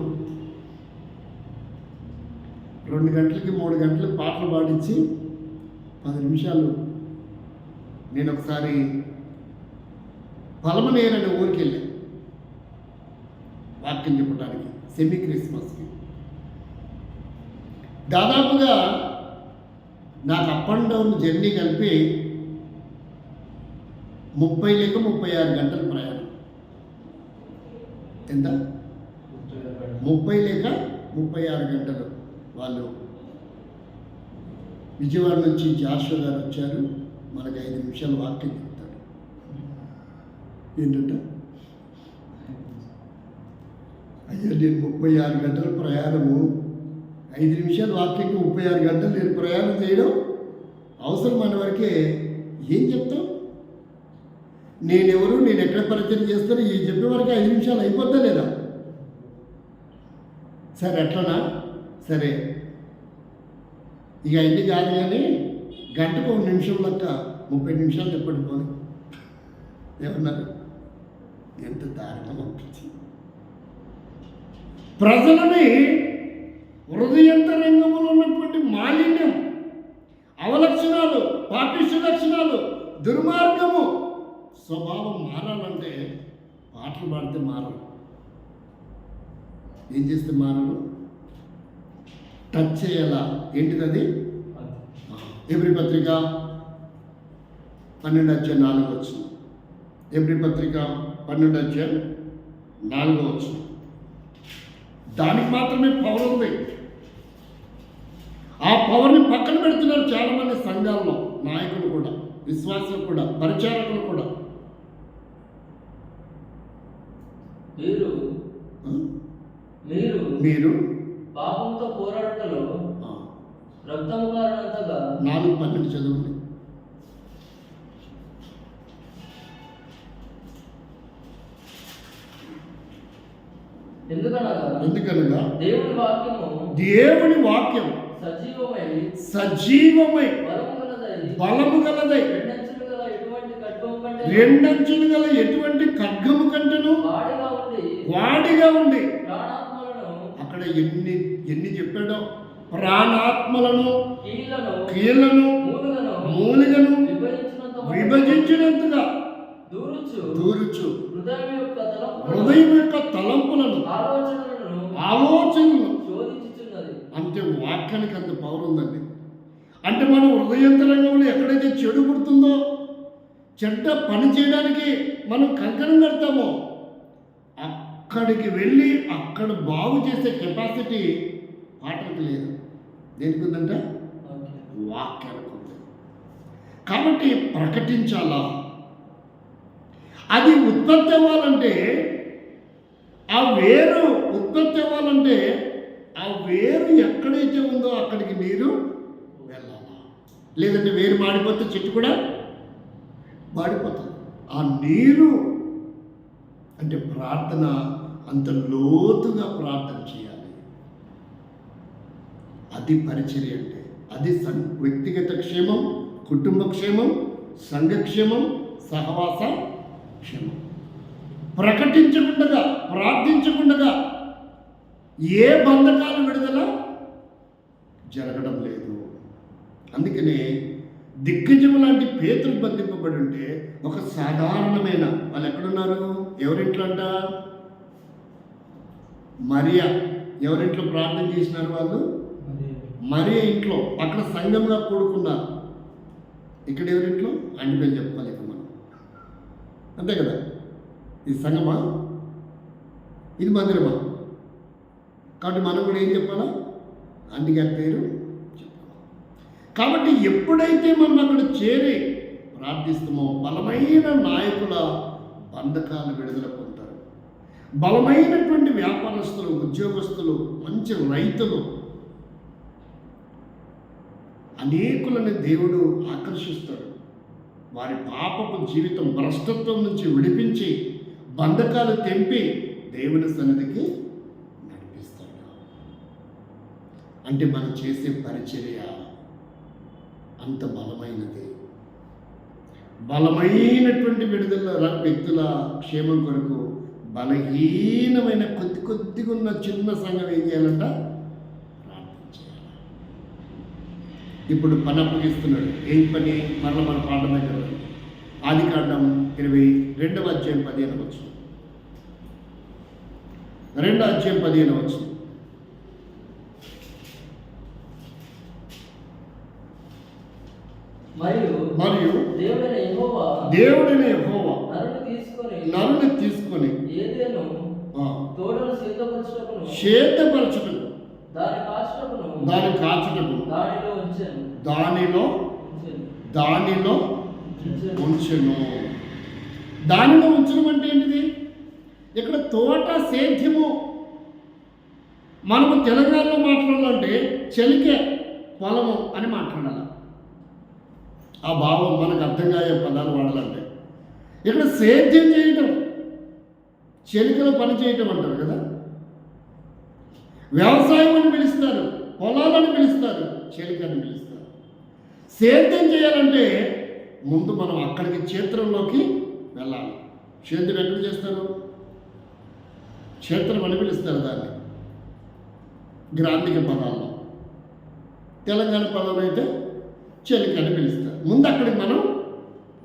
2 గంటలకి 3 గంటలకు పాటలు పాడించి 10 నిమిషాలు. నేను ఒకసారి పలమనేరు అనే ఊరికి వెళ్ళాను వాక్యం చెప్పడానికి, సెమీ క్రిస్మస్కి. దాదాపుగా నాకు అప్ అండ్ డౌన్ జర్నీ కలిపి 30 లేక 36 గంటల ప్రయాణం. ఎంత? 30 లేక 36 గంటలు. వాళ్ళు విజయవాడ నుంచి జాషువా గారు వచ్చారు, మనకు 5 నిమిషాలు వాక్యం చెప్తాడు. ఏంటంట? అయ్యా నేను 36 గంటల ప్రయాణము, 5 నిమిషాలు వాక్యంకి 36 గంటలు నేను ప్రయాణం చేయడం అవసరం అనే వరకే ఏం చెప్తాం? నేనెవరు, నేను ఎక్కడ పరిచయం చేస్తాను, ఈ చెప్పే వరకు 5 నిమిషాలు అయిపోతా లేదా? సరే ఎట్లనా? సరే ఇక అయింది కాదు కానీ గంటకు 1 నిమిషం లెక్క 30 నిమిషాలు చెప్పండి పోనీ. ఏమన్నారు? ఎంత దారుణం అనిపించింది. ప్రజలని హృదయంతరంగంలో ఉన్నటువంటి మాలిన్యం, అవలక్షణాలు, పాపిష్ట లక్షణాలు, దుర్మార్గము స్వభావం మారాలంటే పాటలు పాడితే మారరు. ఏం చేస్తే మారరు? టచ్ చేయాలా? ఏంటిది? ఎబ్రీ పత్రిక 12:4 ఎబ్రీ పత్రిక 12:4 దానికి మాత్రమే పవర్ ఉంది. ఆ పవర్ని పక్కన పెడుతున్నారు చాలామంది సంఘాల్లో, నాయకులు కూడా, విశ్వాసులు కూడా, పరిచారకులు కూడా. మీరు పాపంతో పోరాటంలో రక్తము కారణంతగా 4:12 చదవండి. ఎందుకనగా దేవుని వాక్యం సజీవమై బలము గలదై 2 అంచులు గల ఎటువంటి ఖడ్గము కంటెను వాడిగా ఉండి. అక్కడ ఎన్ని చెప్పాడో, ప్రాణాత్మలను, కీళ్లను, మూలిగను విభజించినంతగా దూరుచు హృదయం యొక్క తలంపులను, ఆలోచనలను. అంటే వాక్యానికి అంత పవర్ ఉందండి. అంటే మనం హృదయంతరంగంలో ఎక్కడైతే చెడు పుడుతుందో, చెడ్డ పని చేయడానికి మనం కంకణం కడతామో, అక్కడికి వెళ్ళి అక్కడ బాగు చేసే కెపాసిటీ పాటలకు లేదు. దేనికి ఉందంట? వాక్యానికి ఉంది. కాబట్టి ప్రకటించాలా. అది ఉత్పత్తి అవ్వాలంటే, ఆ వేరు ఉత్పత్తి అవ్వాలంటే, ఆ వేరు ఎక్కడైతే ఉందో అక్కడికి నీరు వెళ్ళాలా. లేదంటే వేరు మాడిపోతే చెట్టు కూడా మాడిపోతుంది. ఆ నీరు అంటే ప్రార్థన, అంత లోతుగా ప్రార్థన చేయాలి. అది పరిచర్య అంటే. అది వ్యక్తిగత క్షేమం, కుటుంబ క్షేమం, సంఘక్షేమం, సహవాస క్షేమం. ప్రకటించకుండా, ప్రార్థించకుండా ఏ బంధకాలు విడుదల జరగడం లేదు. అందుకనే దిగ్గజము లాంటి పేతులు బంధింపబడి ఉంటే, ఒక సాధారణమైన వాళ్ళు ఎక్కడున్నారు? ఎవరింట్లో అంట? మరియా. ఎవరింట్లో ప్రార్థన చేసినారు వాళ్ళు? మరియా ఇంట్లో. అక్కడ సంఘంగా కూడుకున్నారు. ఇక్కడ ఎవరింట్లో? అంటే పేరు చెప్పుకోవాలి ఇక మనం, అంతే కదా. ఇది సంఘమా? ఇది మందిరమా? కాబట్టి మనం కూడా ఏం చెప్పాలా? అందుకే పేరు చెప్పుకోవాలి. కాబట్టి ఎప్పుడైతే మనం అక్కడ చేరి ప్రార్థిస్తామో బలమైన నాయకుల బంధకాలు విడుదల పొందుతారు. బలమైనటువంటి వ్యాపారస్తులు, ఉద్యోగస్తులు, మంచి రైతులు, అనేకులని దేవుడు ఆకర్షిస్తాడు. వారి పాపపు జీవితం భ్రష్టత్వం నుంచి విడిపించి బంధకాలు తెంపి దేవుని సన్నిధికి నడిపిస్తాడు. అంటే మనం చేసే పరిచర్య అంత బలమైనది. బలమైనటువంటి విడుదల వ్యక్తుల క్షేమం కొరకు బలహీనమైన కొద్దిగా ఉన్న చిన్న సంఘం ఏం చేయాలంట? ప్రార్థన చేయాలి. ఇప్పుడు పని అప్పగిస్తున్నాడు. ఏం పని? మరల మన పాఠం దగ్గర ఆదికాండం 22వ అధ్యాయం 15వ వచనం. 2వ అధ్యాయం 15వ వచనం. మరియు దేవుడైన యెహోవా నరుని తీసుకొని సిద్ధపరచుటకు దాని కాచుటకు దానిలో ఉంచెను. దానిలో ఉంచడం అంటే ఏంటిది? ఇక్కడ తోట సేద్యము. మనము తెలంగాణలో మాట్లాడాలంటే చెలికే పొలము అని మాట్లాడాలి. ఆ భావం మనకు అర్థం కాయే పదాలు వాడాలంటే ఇక్కడ సేద్యం చేయటం, చెలికలో పని చేయటం అంటారు కదా. వ్యవసాయం అని పిలుస్తారు, పొలాలని పిలుస్తారు, చెలికని పిలుస్తారు. సేద్యం చేయాలంటే ముందు మనం అక్కడికి క్షేత్రంలోకి వెళ్ళాలి. సేద్యం ఎక్కడ చేస్తారు? క్షేత్రం అని పిలుస్తారు దాన్ని గ్రాంధిక పదాల్లో. తెలంగాణ పదాలు అయితే చెలిక అని పిలుస్తారు. ముందు అక్కడికి మనం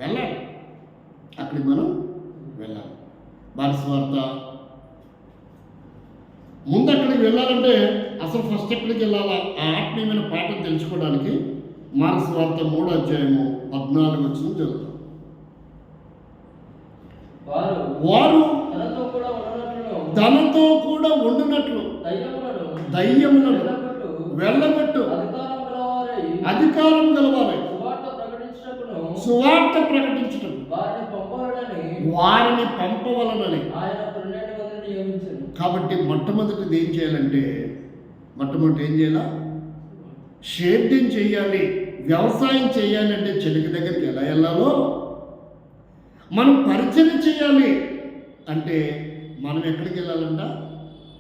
వెళ్ళాలి. బానిసవార్త ముందు అక్కడికి వెళ్ళాలంటే అసలు ఫస్ట్ ఎక్కడికి వెళ్ళాలా? ఆ ఆత్మీయమైన పాఠం తెలుసుకోవడానికి మానసవార్త 3వ అధ్యాయము 14వ వచనం చదువుతాం. వారు తనతో కూడా ఉండునట్లు దయ్యములను వెళ్ళగొట్టు అధికారం గలవారై సువార్త ప్రకటించటం వారిని పంపవలనని. కాబట్టి మొట్టమొదటిది ఏం చేయాలంటే ఏం చేయాలా? సేద్యం చేయాలి. వ్యవసాయం చేయాలి అంటే చెలిక దగ్గరికి ఎలా వెళ్ళాలో మనం పరిచయం చేయాలి. అంటే మనం ఎక్కడికి వెళ్ళాలంట?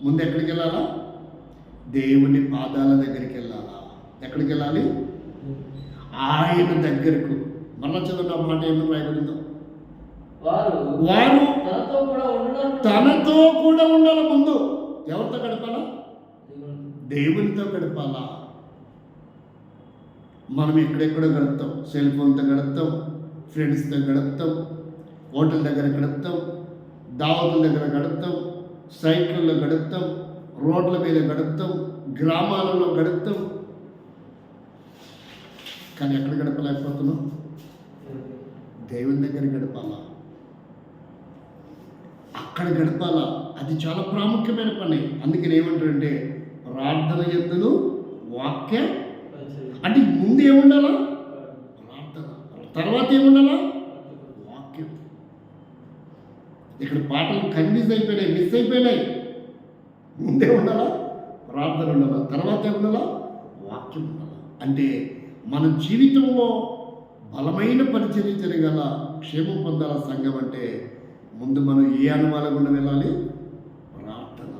ముందు ఎక్కడికి వెళ్ళాలా? దేవుని పాదాల దగ్గరికి వెళ్ళాలా. ఎక్కడికి వెళ్ళాలి? ఆయన దగ్గరకు. మళ్ళా చదువు మాట ఏమో రాయబడిందో, వారు తనతో కూడా ఉండాలి. ముందు ఎవరితో గడపాలా? దేవునితో గడపాలా. మనం ఎక్కడెక్కడో గడుపుతాం. సెల్ ఫోన్తో గడుపుతాం, ఫ్రెండ్స్తో గడుపుతాం, హోటల్ దగ్గర గడుపుతాం, దావతుల దగ్గర గడుపుతాం, సైకిల్లో గడుపుతాం, రోడ్ల మీద గడుపుతాం, గ్రామాలలో గడుపుతాం. కానీ ఎక్కడ గడపలేకపోతున్నాం? దేవుని దగ్గర గడపాలా, అక్కడ గడపాలా. అది చాలా ప్రాముఖ్యమైన పని. అందుకని ఏమంటారంటే ప్రార్థన యందును వాక్య, అంటే ముందు ఏముండాలా? ప్రార్థన. తర్వాత ఏముండాలా? వాక్యం. ఇక్కడ పాటలు కన్ఫ్యూజ్ అయిపోయినాయి, మిస్ అయిపోయినాయి. ముందే ఉండాలా? ప్రార్థన ఉండాలా. తర్వాత ఏముండాలా? వాక్యం ఉండాలా. అంటే మన జీవితంలో బలమైన పరిచర్య జరగాల, క్షేమం పొందాల సంఘం అంటే ముందు మనం ఏ అనుమానం గుండా వెళ్ళాలి? ప్రార్థన.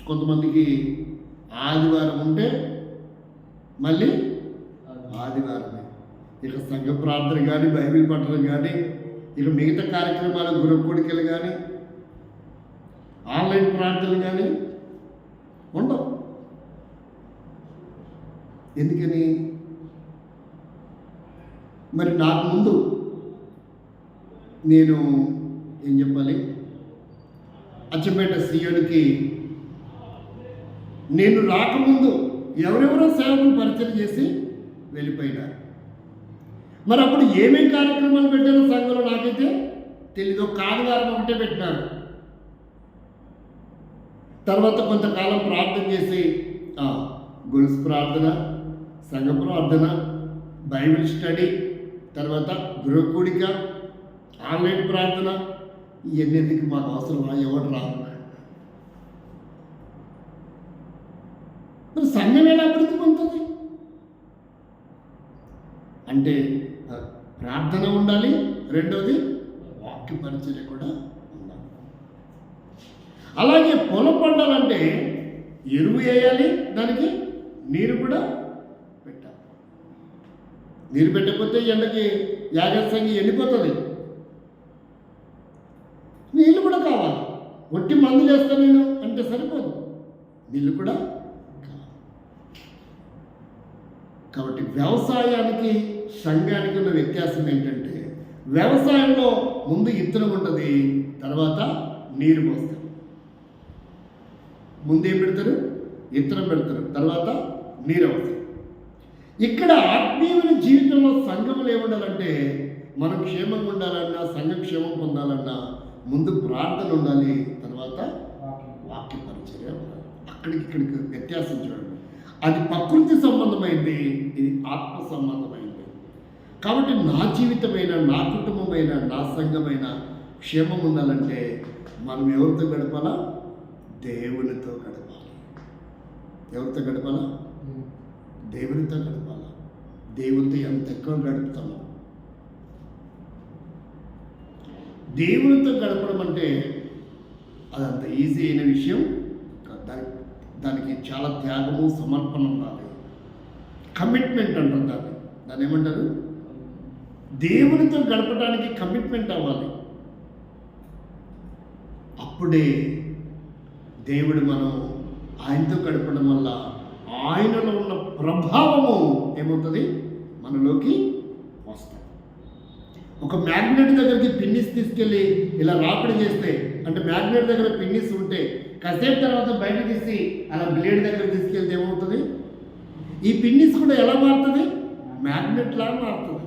కొంతమందికి ఆదివారం ఉంటే మళ్ళీ ఆదివారమే. ఇక సంఘ ప్రార్థన కానీ, బైబిల్ పఠనం కానీ, ఇక మిగతా కార్యక్రమాలు, గృహ కోడికలు కానీ, ఆన్లైన్ ప్రార్థనలు కానీ ఉండవు. ఎందుకని? మరి నాకు ముందు నేను ఏం చెప్పాలి? అచ్చంపేట సీఎంకి నేను రాకముందు ఎవరెవరో సేవకులు పరిచయం చేసి వెళ్ళిపోయినారు. మరి అప్పుడు ఏమేం కార్యక్రమాలు పెట్టారో సంఘంలో నాకైతే తెలీదు. ఒక ఆదివారం ఒకటే పెట్టినారు. తర్వాత కొంతకాలం ప్రార్థన చేసి గొలుసు ప్రార్థన, సంఘ ప్రార్థన, బైబిల్ స్టడీ, తర్వాత గృహకూడిక, ఆన్లైన్ ప్రార్థన, ఇవన్నీ మాకు అవసరమా? ఎవరు రా? మరి సంఘం ఎలా అభివృద్ధి పొందుతుంది అంటే ప్రార్థన ఉండాలి, రెండోది వాక్య పరిచర్య కూడా ఉండాలి. అలాగే పొలం పండాలంటే ఎరువు వేయాలి, దానికి నీరు కూడా పెట్టాలి. నీరు పెట్టకపోతే ఎండకి యాగసంగి ఎండిపోతుంది. నీళ్ళు కూడా కావాలి. ఒట్టి మందులు వేస్తాను నేను అంటే సరిపోదు, నీళ్ళు కూడా కావాలి. కాబట్టి వ్యవసాయానికి సంఘానికి ఉన్న వ్యత్యాసం ఏంటంటే, వ్యవసాయంలో ముందు ఇత్తనం ఉంటుంది, తర్వాత నీరు పోస్తారు. ముందేం పెడతారు? ఇత్తనం పెడతారు, తర్వాత నీరు అవుతారు. ఇక్కడ ఆత్మీయుల జీవితంలో సంఘములు ఏముండాలంటే, మనం క్షేమంగా ఉండాలన్నా, సంఘం క్షేమం పొందాలన్నా ముందు ప్రార్థన ఉండాలి, తర్వాత వాక్య పరిచర్య ఉండాలి. ఇక్కడికి వ్యత్యాసం చూడండి. అది ప్రకృతి సంబంధమైంది, ఇది ఆత్మ సంబంధమైంది. కాబట్టి నా జీవితమైన, నా కుటుంబమైన, నా సంఘమైన క్షేమం ఉండాలంటే మనం ఎవరితో గడపాలా? దేవునితో గడపాలి. ఎవరితో గడపాలా? దేవునితో గడపాలా. దేవునితో ఎంత ఎక్కువ గడుపుతామో, దేవునితో గడపడం అంటే అదంత ఈజీ అయిన విషయం కాదు. దానికి చాలా త్యాగము, సమర్పణ ఉండాలి. కమిట్మెంట్ అంటారు దాన్ని ఏమంటారు? దేవునితో గడపడానికి కమిట్మెంట్ అవ్వాలి. అప్పుడే దేవుడు మనం ఆయనతో గడపడం వల్ల ఆయనలో ఉన్న ప్రభావము ఏమవుతుంది? మనలోకి వస్తుంది. ఒక మ్యాగ్నెట్ దగ్గరికి పిన్నిస్ తీసుకెళ్ళి ఇలా రాపిడి చేస్తే, అంటే మ్యాగ్నెట్ దగ్గర పిన్నిస్ ఉంటే కాసేపు తర్వాత బయట తీసి అలా బ్లేడ్ దగ్గర తీసుకెళ్తే ఏమవుతుంది? ఈ పిన్నిస్ కూడా ఎలా మారుతుంది? మ్యాగ్నెట్ లాగా మారుతుంది.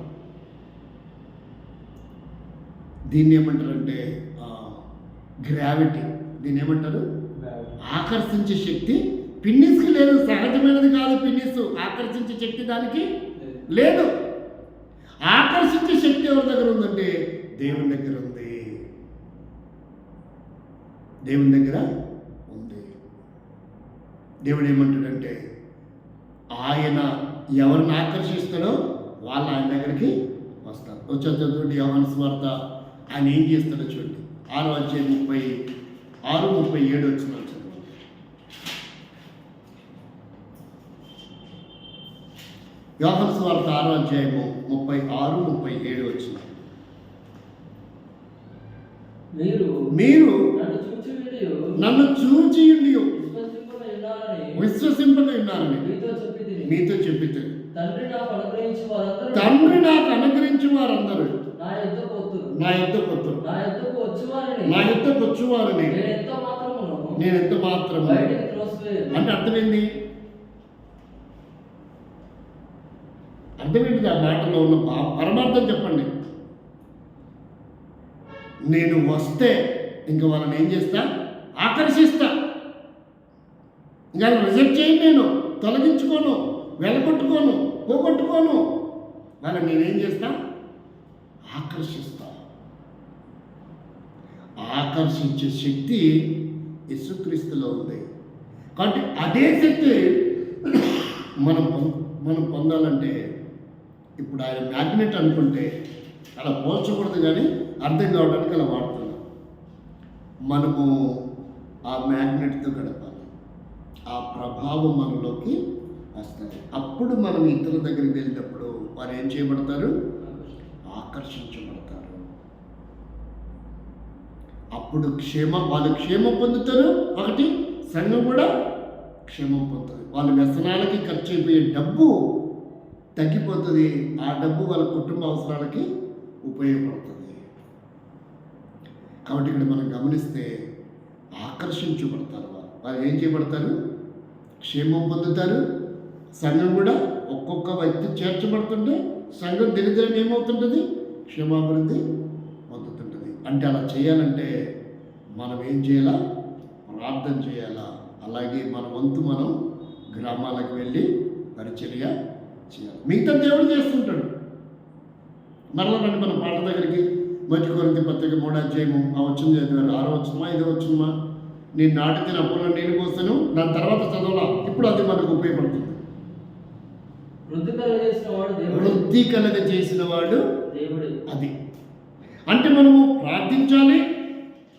దీన్ని ఏమంటారంటే గ్రావిటీ. దీన్ని ఏమంటారు? ఆకర్షించే శక్తి పిన్నిస్కి లేదు. సహజమైనది కాదు పిన్నిస్. ఆకర్షించే శక్తి దానికి లేదు. ఆకర్షించే శక్తి ఎవరి దగ్గర ఉందంటే దేవుని దగ్గర ఉంది. దేవుని దగ్గర ఉంది. దేవుడు ఏమంటాడంటే, ఆయన ఎవరిని ఆకర్షిస్తాడో వాళ్ళు ఆయన దగ్గరికి వస్తారు. వచ్చేటటువంటి యోహాను సువార్త ఆయన ఏం చేస్తాడో చూడండి. 6:36-37 వచ్చిన యోహాను సువార్త 6:36-37 వచ్చిన. మీరు నన్ను చూచి విశ్వసింపక ఉన్నారని మీతో చెప్పితే, తండ్రి నాకు అనుగ్రహించి వారందరూ నా యుద్ధకు వచ్చువారని నేను ఎంత మాత్రము. అంటే అర్థమైంది? అర్థమేంటిది? ఆ మాటలో ఉన్న పరమార్థం చెప్పండి. నేను వస్తే ఇంకా వాళ్ళని ఏం చేస్తా? ఆకర్షిస్తా. ఇంకా రిజెక్ట్ చేయను, నేను తొలగించుకోను, వెళ్ళగొట్టుకోను, పోగొట్టుకోను. వాళ్ళని నేనేం చేస్తా? ఆకర్షిస్తా. ఆకర్షించే శక్తి యేసుక్రీస్తులో ఉంది. కాబట్టి అదే శక్తి మనం పొందాలంటే, ఇప్పుడు ఆయన మ్యాగ్నెట్ అనుకుంటే అలా పోల్చకూడదు, కానీ అర్థం కావడానికి అలా వాడుతున్నాం. మనము ఆ మ్యాగ్నెట్తో గడపాలి. ఆ ప్రభావం మనలోకి వస్తుంది. అప్పుడు మనం ఇతరుల దగ్గరికి వెళ్ళినప్పుడు వారు ఏం చేయబడతారు? ఆకర్షించబడతారు. అప్పుడు వాళ్ళు క్షేమం పొందుతారు. ఒకటి, సంఘం కూడా క్షేమం పొందుతుంది. వాళ్ళ వ్యసనాలకి ఖర్చు అయిపోయే డబ్బు తగ్గిపోతుంది. ఆ డబ్బు వాళ్ళ కుటుంబ అవసరాలకి ఉపయోగపడుతుంది. కాబట్టి ఇక్కడ మనం గమనిస్తే ఆకర్షించబడతారు. వాళ్ళు ఏం చేయబడతారు? క్షేమం పొందుతారు. సంఘం కూడా ఒక్కొక్క వ్యక్తి చేర్చబడుతుంటే సంఘం దినదినం ఏమవుతుంటుంది? క్షేమాభివృద్ధి పొందుతుంటుంది. అంటే అలా చేయాలంటే మనం ఏం చేయాలా? ప్రార్థన చేయాలా. అలాగే మన వంతు మనం గ్రామాలకు వెళ్ళి పరిచర్య చేయాలి. మిగతా దేవుడు చేస్తుంటాడు. మరలా రండి మన పాట దగ్గరికి. 1 కొరింథీ పత్రిక 3వ అధ్యాయము ఆ వచనం చదివారు. 6వ వచనమా 5వ వచనమా? నేను నాటిన అప్పుల్లో నీళ్ళు పోస్తాను, దాని తర్వాత చదవాలా. ఇప్పుడు అది మనకు ఉపయోగపడుతుంది. వృద్ధి కలుగజేసిన వాడు దేవుడే. వృద్ధి కలగ చేసిన వాడు దేవుడే. అది అంటే మనము ప్రార్థించాలి,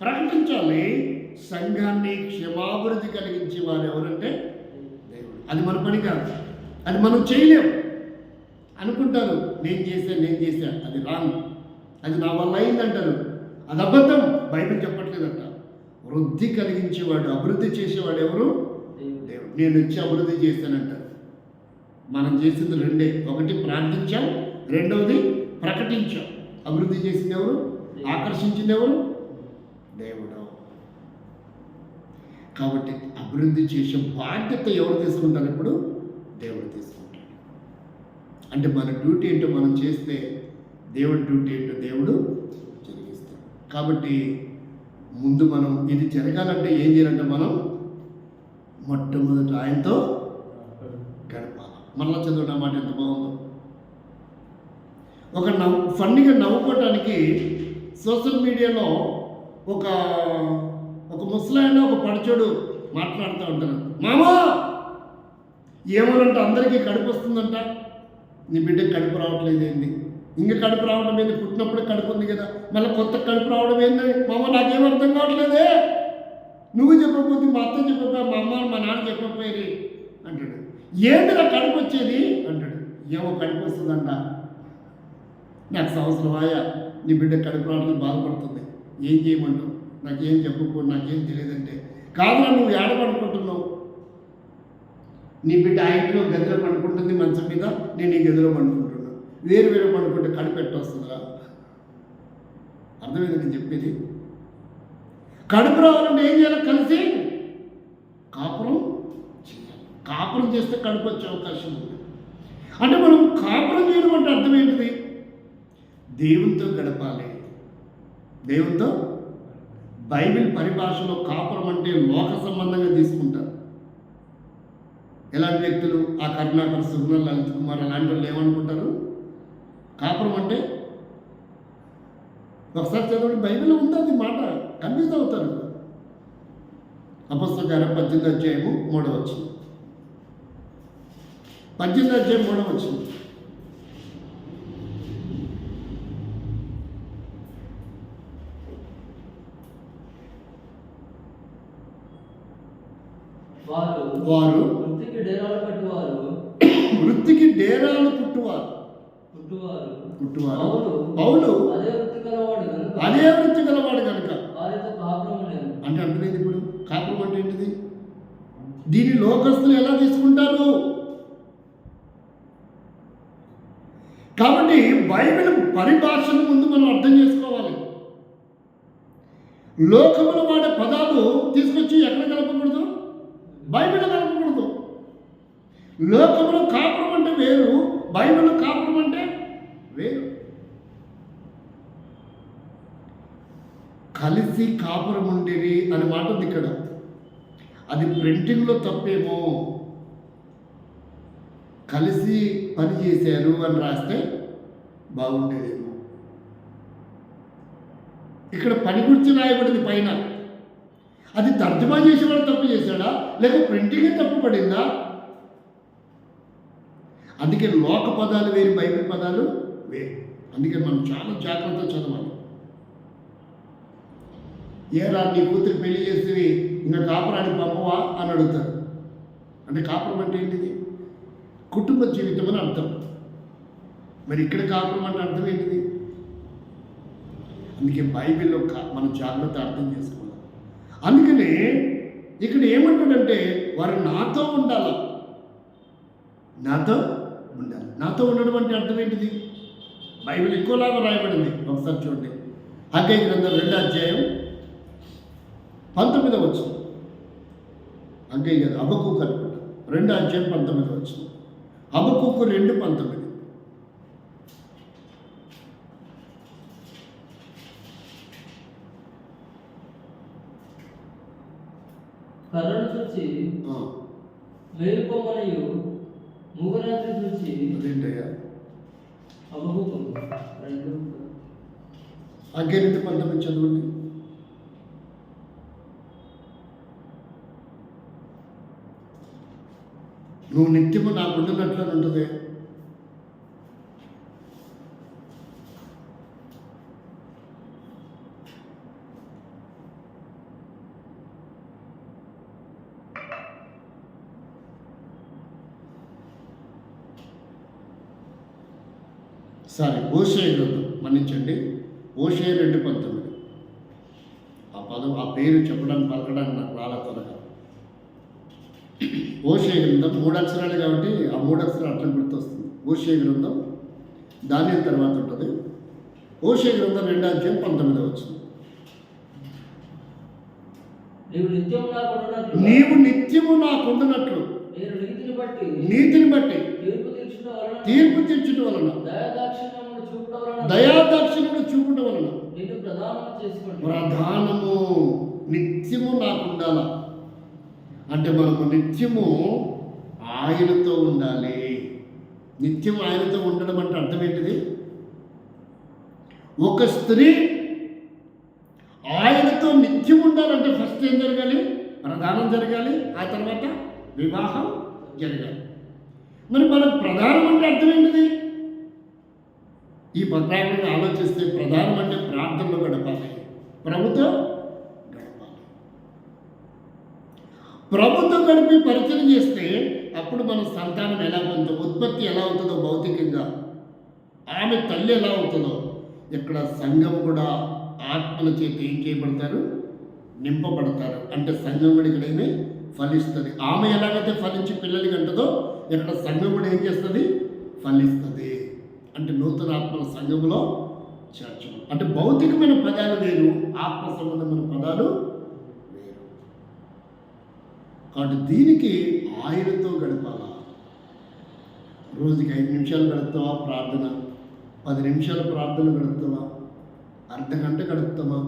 ప్రకటించాలి. సంఘాన్ని క్షమాభివృద్ధి కలిగించే వారు ఎవరంటే దేవుడు. అది మన పని కాదు, అది మనం చేయలేము. అనుకుంటారు నేను చేశా, అది రాంగ్, అది నా వల్ల అయిందంటారు. అది అబద్ధం. బైబిల్ చెప్పట్లేదంట. వృద్ధి కలిగించేవాడు, అభివృద్ధి చేసేవాడు ఎవరు? దేవుడు. నేను వచ్చి అభివృద్ధి చేశానంటారు. మనం చేసింది రెండే. ఒకటి ప్రార్థించాం, రెండవది ప్రకటించాం. అభివృద్ధి చేసింది ఎవరు? ఆకర్షించింది ఎవరు? దేవుడు. కాబట్టి అభివృద్ధి చేసే బాధ్యత ఎవరు తీసుకుంటారు? ఇప్పుడు దేవుడు తీసుకుంటాడు. అంటే మన డ్యూటీ ఏంటో మనం చేస్తే దేవుడి డ్యూటీ ఏంటో దేవుడు జరిగిస్తాడు. కాబట్టి ముందు మనం ఇది జరగాలంటే ఏం చేయాలంటే మనం మొట్టమొదటి ఆయనతో గడపాలి. మళ్ళా చదువున్న మాట ఎంత బాగుందో. ఒక ఫన్నీగా నవ్వుకోవటానికి సోషల్ మీడియాలో ఒక ముసలాయన ఒక పడిచోడు మాట్లాడుతూ ఉంటారు. మామా ఏమనంటే అందరికీ కడుపు వస్తుందంట. నీ బిడ్డకి కడుపు రావట్లేదు ఏంది? ఇంకా కడుపు రావడం ఏంది? పుట్టినప్పుడే కడుపు ఉంది కదా, మళ్ళీ కొత్త కడుపు రావడం ఏంది? మామ నాకేం అర్థం కావట్లేదే. నువ్వు చెప్పకపోతే మా అత్త చెప్పకపోయా, మా అమ్మ మా నాన్న చెప్పకపోయేది అంటాడు. ఏందిరా కడుపు వచ్చేది అంటాడు. ఏమో కడుపు వస్తుందంట. నాకు సంవత్సరమాయా నీ బిడ్డ కడుపు రావడానికి బాధపడుతుంది, ఏం చేయమంటావు? నాకేం చెప్పకపోతే నాకేం తెలియదంటే, కాదురా నువ్వు ఏడ పడుకుంటున్నావు? నీ బిడ్డ ఆ ఇంట్లో గదిలో పడుకుంటుంది మంచం మీద, నేను ఈ గదిలో పడుకుంటున్నాను. వేరు పడుకుంటే కడుపు వస్తుందిరా. అర్థమైంది నేను చెప్పేది? కడుపు రావాలంటే ఏం చేయాలి? కలిసి కాపురం చేయాలి. కాపురం చేస్తే కడుపు వచ్చే అవకాశం ఉంది. అంటే మనం కాపురం చేయడం అంటే అర్థం ఏంటిది? దేవునితో గడపాలి. దేవునితో బైబిల్ పరిభాషలో కాపురం అంటే లోక సంబంధంగా తీసుకుంటారు. ఎలాంటి వ్యక్తులు? ఆ కరుణాకర్, సుగుణ, లలిత్ కుమార్ అలాంటి వాళ్ళు ఏమనుకుంటారు? కాపురం అంటే ఒకసారి చదవండి, బైబిల్లో ఉంది అది మాట. కన్ఫ్యూజ్ అవుతారు. అపొస్తలుల కార్యం 18వ అధ్యాయము 3వ వచనం. 18వ అధ్యాయం 3వ వచనం. వారు వృత్తికి డేరాలు కట్టువారు, వృత్తికి డేరాలు పుట్టువారు. పౌలు అదే వృత్తి గలవాడు కనుక వారితో కాపురం ఉండేది. అంటే అంటున్నది ఇప్పుడు కాపురం అంటే ఏంటిది? దీని లోకస్తులు ఎలా తీసుకుంటారు? కాబట్టి బైబిల్ పరిభాషను ముందు మనం అర్థం చేసుకోవాలి. లోకములో వాడే పదాలు తీసుకొచ్చి ఎక్కడ కలపకూడదు? బైబిల్లో కలపకూడదు. లోకములో కాపురం అంటే వేరు, బైబిల్లో కాపురం అంటే వేరు. కలిసి కాపురం ఉండేది అని మాట ఉంది ఇక్కడ. అది ప్రింటింగ్లో తప్పేమో. కలిసి పని చేశారు అని రాస్తే బాగుండేదేమో. ఇక్కడ పని గురించి రాయబడింది పైన. అది తర్జుమా చేసేవాడు తప్పు చేశాడా, లేక ప్రింటింగే తప్పు పడిందా? అందుకే లోక పదాలు వేరు, బైబిల్ పదాలు వేరు. అందుకే మనం చాలా జాగ్రత్తగా చదవాలి. ఏరా నీ కూతురు పెళ్లి చేసేవి ఇంకా కాపురానికి పంపవా అని అడుగుతారు. అంటే కాపురం అంటే ఏంటిది? కుటుంబ జీవితం అని అర్థం. మరి ఇక్కడ కాపురం అంటే అర్థం ఏంటిది? అందుకే బైబిల్లో మనం జాగ్రత్త అర్థం చేసుకోవాలి. అందుకనే ఇక్కడ ఏమంటాడంటే వారు నాతో ఉండాలి. నాతో ఉండాలి. నాతో ఉండడం అంటే అర్థం ఏంటిది? బైబిల్ ఎక్కువలాగా రాయబడింది. ఒకసారి చూడండి. హగ్గై గ్రంథం 2వ అధ్యాయం 19వ వచనం. హగ్గై కదా, హబక్కూకు అనుకుంటా. 2వ అధ్యాయం 19వ వచనం. హబక్కూకు 2:19. కర్రను చూచి మేలుకొమ్మనియు మూగరాత్రి చూసి అదేంటయ్యా? అబహుకం 2 అగ్గేరెంటి 19 చదవండి. నువ్వు నిత్యము నాకుండునట్లు అని ఉంటుంది. సారీ, హోషేయ గ్రంథం, మన్నించండి, హోషేయ 2:19. ఆ పదం, ఆ పేరు చెప్పడానికి పలకడానికి నాకు రాలా త్వరగా. హోషేయ గ్రంథం 3 అక్షరాలు కాబట్టి ఆ 3 అక్షరాలు అట్లా గుర్తొస్తుంది. హోషేయ గ్రంథం దానియేలు తర్వాత ఉంటుంది. హోషేయ గ్రంథం 2:19. నీవు నిత్యము నాకుండునట్లు నీవు నిత్యము నాకుండునట్లు నేను నీతిని బట్టి తీర్పు తీర్చుట వలన దయాదాక్షిణ్యమును చూపుట వలన నిన్ను ప్రధానము నిత్యము నాకుండాల. అంటే మనము నిత్యము ఆయనతో ఉండాలి. నిత్యం ఆయనతో ఉండడం అంటే అర్థం ఏంటిది? ఒక స్త్రీ ఆయనతో నిత్యం ఉండాలంటే ఫస్ట్ ఏం జరగాలి? ప్రధానం జరగాలి, ఆ తర్వాత వివాహం జరగాలి. మరి మనకు ప్రధానం అంటే అర్థం ఏంటిది? ఈ ప్రకారంగా ఆలోచిస్తే ప్రధానం అంటే ప్రార్థనలో గడపాలి, ప్రభుతో గడపాలి. ప్రభుతో గడిపి పరిచయం చేస్తే అప్పుడు మన సంతానం ఎలా ఉంటుందో, ఉత్పత్తి ఎలా అవుతుందో భౌతికంగా, ఆమె తల్లి ఎలా అవుతుందో, ఇక్కడ సంఘం కూడా ఆత్మల చేతి ఏం చేయబడతారు? నింపబడతారు. అంటే సంఘం కూడా ఇక్కడేమి ఫలిస్తుంది. ఆమె ఎలాగైతే ఫలించి పిల్లలకి అంటదో ఇక్కడ సంఘం కూడా ఏం చేస్తుంది? ఫలిస్తుంది. అంటే నూతన ఆత్మల సంఘంలో చేర్చడం. అంటే భౌతికమైన పదాలు వేరు, ఆత్మ సంబంధమైన పదాలు వేరు. కాబట్టి దీనికి ఆయనతో గడపాలా. రోజుకి 5 నిమిషాలు గడుపుతావా ప్రార్థన? 10 నిమిషాల ప్రార్థన గడుపుతావా? అర్ధగంట గడుపుతామా?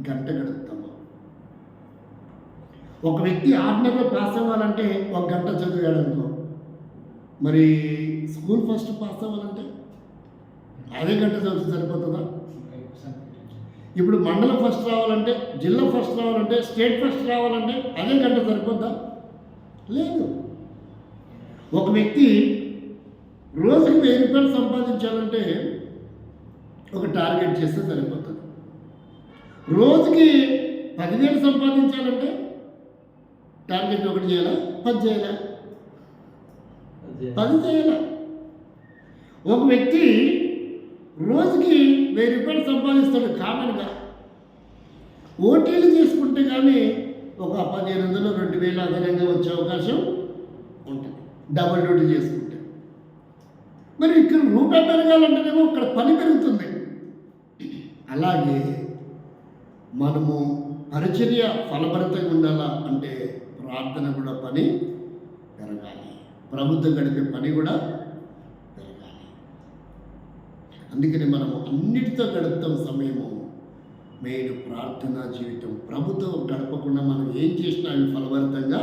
గంట గడుపుతామా? ఒక వ్యక్తి ఆర్డినరీలో పాస్ అవ్వాలంటే 1 గంట చదివాడు అనుకో, మరి స్కూల్ ఫస్ట్ పాస్ అవ్వాలంటే అదే గంట చదివితే సరిపోతుందా? ఇప్పుడు మండల ఫస్ట్ రావాలంటే, జిల్లా ఫస్ట్ రావాలంటే, స్టేట్ ఫస్ట్ రావాలంటే అదే గంట సరిపోద్దా? లేదు. ఒక వ్యక్తి రోజుకి 1000 రూపాయలు సంపాదించాలంటే ఒక టార్గెట్ చేస్తే సరిపోతుంది. రోజుకి 10,000 సంపాదించాలంటే టార్గెట్ ఒకటి చేయాలా? 10 చేయాలా? 10 చేయాలా? ఒక వ్యక్తి రోజుకి 1000 రూపాయలు సంపాదిస్తాడు కామన్గా. ఓటీలు చేసుకుంటే కానీ ఒక 1500 2000 అదనంగా వచ్చే అవకాశం ఉంటుంది, డబుల్ డ్యూటీ చేసుకుంటే. మరి ఇక్కడ రూపాయి పెరగాలంటేనేమో ఇక్కడ పని పెరుగుతుంది. అలాగే మనము పరిచర్య ఫలభరితంగా ఉండాలా అంటే ప్రార్థన కూడా పని పెరగాలి, ప్రభుత్వం గడిపే పని కూడా పెరగాలి. అందుకని మనము అన్నిటితో గడుపుతాం సమయము. మెయిన్ ప్రార్థనా జీవితం. ప్రభుత్వం గడపకుండా మనం ఏం చేసినా అవి ఫలభరితంగా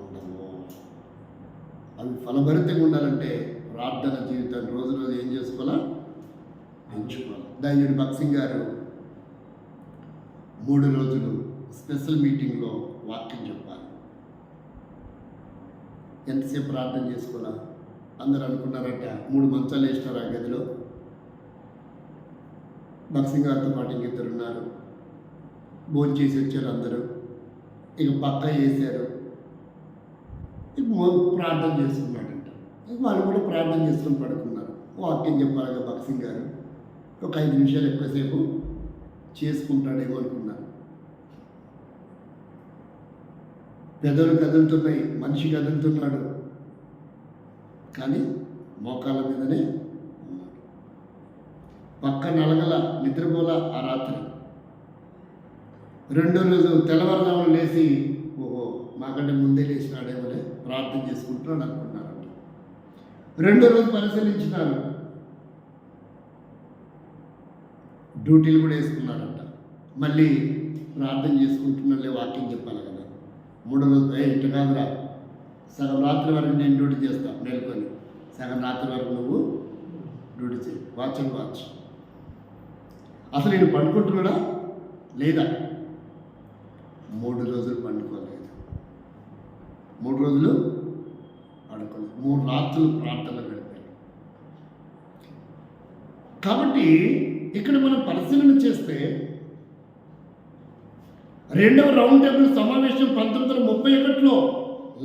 ఉండవు. అవి ఫలభరితంగా ఉండాలంటే ప్రార్థన జీవితాన్ని రోజు రోజు ఏం చేసుకోవాలా? పెంచుకోవాలి. దైవుడు భక్సింగ్ గారు 3 రోజులు స్పెషల్ మీటింగ్లో వాక్యం చెప్పాలి. ఎంతసేపు ప్రార్థన చేసుకోవాలా? అందరూ అనుకున్నారంట 3 మంచాలు వేసినారు ఆ గదిలో. భక్సింగ్ గారితో పాటు ఇంకిద్దరు ఉన్నారు. భోజనం చేసి వచ్చారు అందరూ. ఇక పక్క వేసారు. ఇక ప్రార్థన చేసుకున్నాడంట. వాళ్ళు కూడా ప్రార్థన చేసుకుని పడుకున్నారు. వాక్యం చెప్పాలిగా భక్సింగ్ గారు. ఒక 5 నిమిషాలు ఎక్కువసేపు చేసుకుంటాడేమో అనుకున్నారు. పెదవులు కదులుతున్నాయి, మనిషి కదులుతున్నాడు, కానీ మోకాళ్ళ మీదనే ఉన్నాడు. పక్క నలగల, నిద్రపోల ఆ రాత్రి. 2వ రోజు తెల్లవారుజామున లేచి ఓహో మాకంటే ముందే లేచినాడేమోలే ప్రార్థన చేసుకుంటున్నాడు అనుకున్నారంట. 2వ రోజు పరిశీలించినారు, డ్యూటీలు కూడా వేసుకున్నారంట. మళ్ళీ ప్రార్థన చేసుకుంటున్నాళ్ళే వాక్యం చెప్పాలి కదా. 3వ రోజు ఇట్ట కాదురా, సగం రాత్రి వరకు నేను డ్యూటీ చేస్తాను మేల్కొని, సగం రాత్రి వరకు నువ్వు డ్యూటీ చేయి, వాచ్ అండ్ వాచ్. అసలు నేను పండుకుంటున్నాడా లేదా? 3 రోజులు పండుకోలేదు, 3 రోజులు పండుకోలేదు, 3 రాత్రులు ప్రార్థనలు గడిపాను. కాబట్టి ఇక్కడ మనం పరిశీలన చేస్తే 2వ రౌండ్ టేబుల్ సమావేశం 1931లో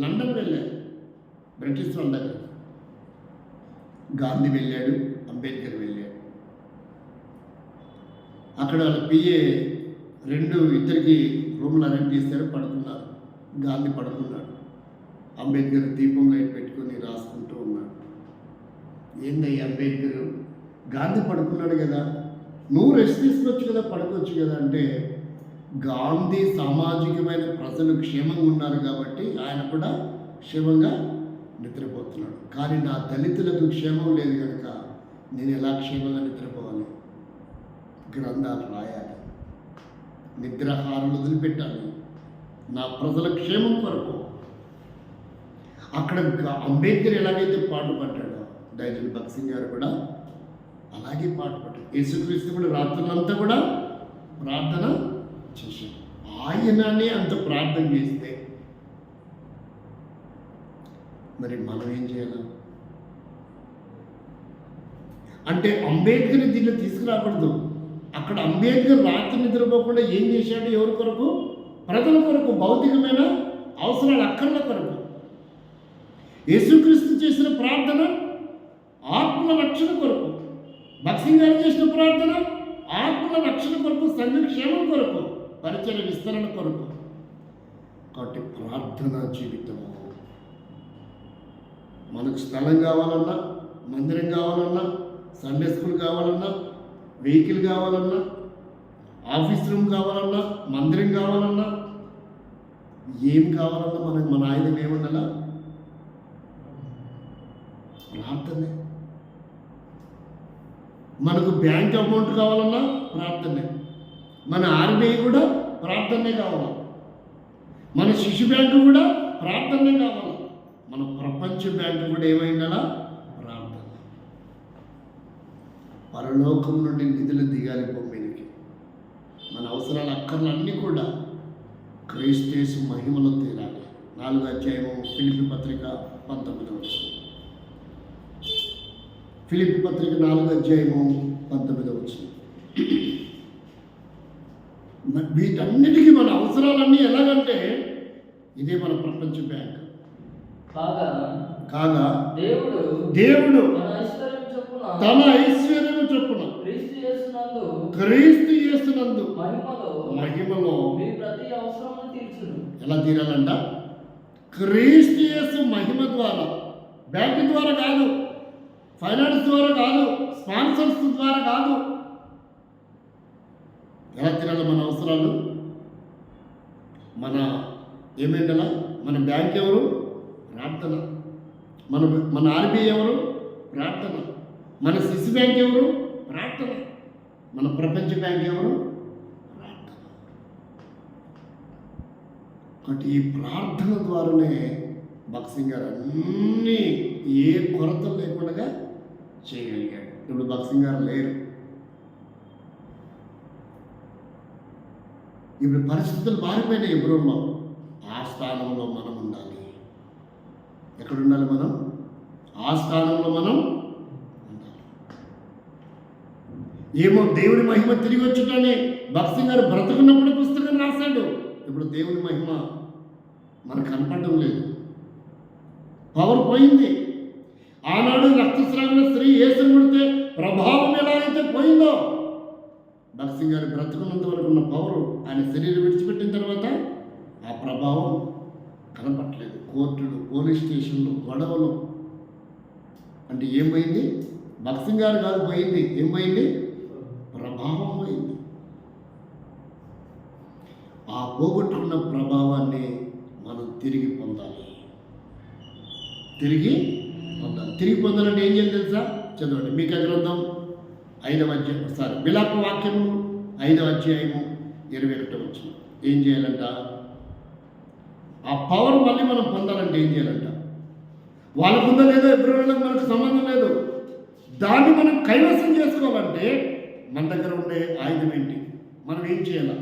లండన్ వెళ్ళారు, బ్రిటిష్ వాళ్ళ దగ్గర. గాంధీ వెళ్ళాడు, అంబేద్కర్ వెళ్ళాడు. అక్కడ వాళ్ళ పిఏ ఇద్దరికి రూమ్లు అరేంజ్ చేశారు, పడుకున్నారు. గాంధీ పడుకున్నాడు, అంబేద్కర్ దీపం లైట్ పెట్టుకొని రాసుకుంటూ ఉన్నాడు. ఏందయ్య అంబేద్కర్, గాంధీ పడుకున్నాడు కదా, నువ్వు రెస్ట్ తీసుకోవచ్చు కదా, పడుకోవచ్చు కదా అంటే, గాంధీ సామాజికమైన ప్రజలు క్షేమంగా ఉన్నారు కాబట్టి ఆయన కూడా క్షేమంగా నిద్రపోతున్నాడు. కానీ నా దళితులకు క్షేమం లేదు కనుక నేను ఎలా క్షేమంగా నిద్రపోవాలి? గ్రంథాలు రాయాలి, నిద్రాహారాలు వదిలిపెట్టాలి, నా ప్రజల క్షేమం కొరకు. అక్కడ అంబేద్కర్ ఎలాగైతే పాటుపడ్డాడో డైరెక్ట్ భగత్ సింగ్ గారు కూడా అలాగే పాటుపడ్డాడు. యేసుక్రీస్తు కూడా రాత్రులంతా కూడా ప్రార్థన చేశాడు. ఆయననే అంత ప్రార్థన చేస్తే మరి మనం ఏం చేయాలి? అంటే అంబేద్కర్ దీన్ని తీసుకురాకూడదు. అక్కడ అంబేద్కర్ రాత్రి నిద్రపోకుండా ఏం చేశాడు? ఎవరి కొరకు? ప్రజల కొరకు, భౌతికమైన అవసరాల అక్కర్ల కొరకు. యేసుక్రీస్తు చేసిన ప్రార్థన ఆత్మల రక్షణ కొరకు, భగత్ సింగ్ గారు చేసిన ప్రార్థన ఆత్మల రక్షణ కొరకు, సంఘ క్షేమం కొరకు, పరిచయ విస్తరణ కొరకు. కాబట్టి ప్రార్థనా జీవితము మనకు స్థలం కావాలన్నా, మందిరం కావాలన్నా, సండే స్కూల్ కావాలన్నా, వెహికల్ కావాలన్నా, ఆఫీస్ రూమ్ కావాలన్నా, మందిరం కావాలన్నా, ఏం కావాలన్నా మనకు మన ఆయుధం ఏముండాలా? ప్రార్థనే. మనకు బ్యాంక్ అకౌంట్ కావాలన్నా ప్రార్థనే. మన ఆర్బీఐ కూడా ప్రార్థనే కావాలి, మన శిశు బ్యాంకు కూడా ప్రార్థనే కావాలి, మన ప్రపంచ బ్యాంకు కూడా ఏమైందా? ప్రార్థన. పరలోకం నుండి నిధులు దిగాలి భూమికి. మన అవసరాల అక్కర్లన్నీ కూడా క్రీస్తు మహిమలో తీరాలి. 4వ అధ్యాయము ఫిలిప్పీ పత్రిక 19వ వచనం. ఫిలిప్పీ పత్రిక 4వ అధ్యాయము 19వ వచనం. వీటన్నిటికీ మన అవసరాలన్నీ ఎలాగంటే ఇదే మన ప్రపంచ బ్యాంక్. కాగా దేవుడు తన ఐశ్వర్యము చొప్పున క్రీస్తు యేసునందు మహిమలో ఎలా తీరాలంట? క్రీస్తు యేసు మహిమ ద్వారా, బ్యాంక్ ద్వారా కాదు, ఫైనాన్స్ ద్వారా కాదు, స్పాన్సర్స్ ద్వారా కాదు. ఎలా తీరాలి మన అవసరాలు? మన ఏమైందలా? మన బ్యాంక్ ఎవరు? ప్రార్థన. మన ఆర్బీఐ ఎవరు? ప్రార్థన. మన సిసి బ్యాంక్ ఎవరు? ప్రార్థన. మన ప్రపంచ బ్యాంక్ ఎవరు? ప్రార్థన. కాబట్టి ఈ ప్రార్థన ద్వారానే భగత్ సింగ్ గారు అన్నీ ఏ కొరతలు లేకుండా చేయగలిగాడు. ఇప్పుడు భగత్ సింగ్ గారు లేరు. ఇప్పుడు పరిస్థితులు మారిపోయినాయి. ఎప్పుడున్నా ఆ స్థానంలో మనం ఉండాలి. ఎక్కడ ఉండాలి మనం? ఆ స్థానంలో మనం ఉండాలి. ఏమో దేవుని మహిమ తిరిగి వచ్చుటని భగత్ సింగ్ గారు బ్రతుకున్నప్పుడు పుస్తకం రాశాడు. ఇప్పుడు దేవుని మహిమ మనకు కనపడడం లేదు, పవర్ పోయింది. ఆనాడు రక్తస్రావిన స్త్రీ యేసుని ముడితే ప్రభావం ఎలా అయితే పోయిందో, భగత్ సింగ్ గారు బ్రతుకున్నంత వరకు ఉన్న పవర్ ఆయన శరీరం విడిచిపెట్టిన తర్వాత ఆ ప్రభావం కనపట్లేదు. కోర్టులు, పోలీస్ స్టేషన్లు, గొడవలు. అంటే ఏం పోయింది? భగత్ సింగ్ గారు కాదు పోయింది, ఏం పోయింది? ప్రభావం పోయింది. ఆ పోగొట్టుకున్న ప్రభావాన్ని మనం తిరిగి పొందాలి. తిరిగి పొందాలంటే ఏం చేయాలి తెలుసా? చదవండి. మీకా గ్రంథం 5వ అధ్యాయం, విలాప వాక్యము 5వ అధ్యాయము 21వ వచనం. ఏం చేయాలంట? ఆ పవర్ మళ్ళీ మనం పొందాలంటే ఏం చేయాలంట? వాళ్ళకుందో లేదో ఎబ్రోన్లకు మనకు సంబంధం లేదు. దాన్ని మనం కైవసం చేసుకోవాలంటే మన దగ్గర ఉండే ఆయుధం ఏంటి? మనం ఏం చేయాలి?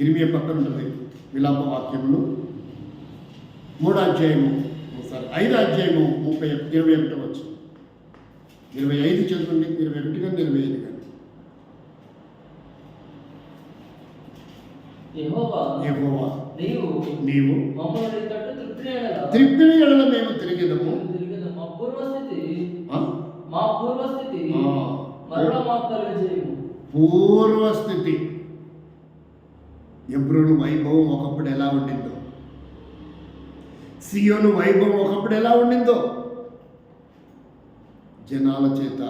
ఇరిమియా పక్కన ఉంటుంది విలాప వాక్యములు 3వ అధ్యాయము 5వ అధ్యాయము 21వ వచనం. 25 చదవండి, 21 కానీ 25 కానీ. యెహోవా యెహోవా నీవు మమ్మల్ని తట్టు త్రిప్పిని ఎడల మేము తిరిగేదము. మా పూర్వస్థితి మరలా మాకు కలుగజేయము. పూర్వస్థితి ఎబ్రోను వైభవం ఒకప్పుడు ఎలా ఉండిందో, సియోను వైభవం ఒకప్పుడు ఎలా ఉండిందో, జనాల చేత,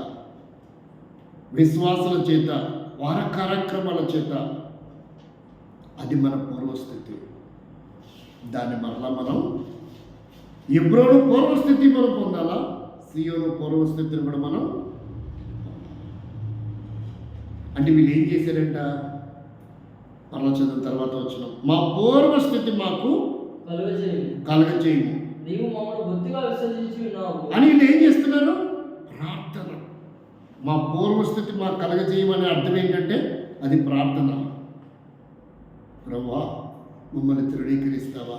విశ్వాసుల చేత, వార కార్యక్రమాల చేత, అది మన పూర్వస్థితి. దాన్ని మరలా మనం ఎబ్రోను పూర్వస్థితి మనం పొందాలా, సియోను పూర్వస్థితిని కూడా మనం. అంటే వీళ్ళు ఏం చేశారంట? మరలా చదివిన తర్వాత వచ్చిన మా పూర్వస్థితి మాకు కలగచేయము నీవు మమ్మల్ని బొత్తిగా విసర్జించి ఉన్నావు అని వీళ్ళు ఏం చేస్తున్నారు? ప్రార్థన. మా పూర్వస్థితి మాకు కలగచేయమనే అర్థం ఏంటంటే అది ప్రార్థన. ప్రభువా మమ్మల్ని తృణీకరిస్తావా?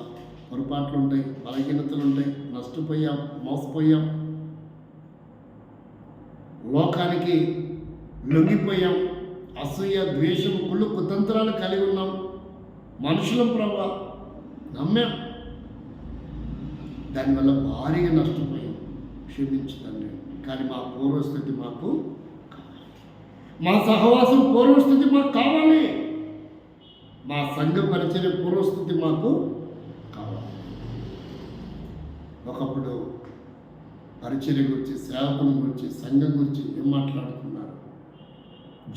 పొరపాట్లు ఉంటాయి, బలహీనతలు ఉంటాయి, నష్టపోయాం, మోసపోయాం, లోకానికి లొంగిపోయాం, అసూయ, ద్వేషం, కుళ్ళు కుతంత్రాలు కలిగి ఉన్నాం, మనుషులం ప్రభా, నమ్మాం, దానివల్ల భారీగా నష్టపోయాం, క్షమించు తండ్రి. కానీ మా పూర్వస్థితి మాకు కావాలి, మా సహవాసం పూర్వస్థితి మాకు కావాలి, మా సంఘ పరిచర్య పూర్వస్థితి మాకు కావాలి. ఒకప్పుడు పరిచర్య గురించి, సేవకుల గురించి, సంఘం గురించి ఏం మాట్లాడుతున్నారు?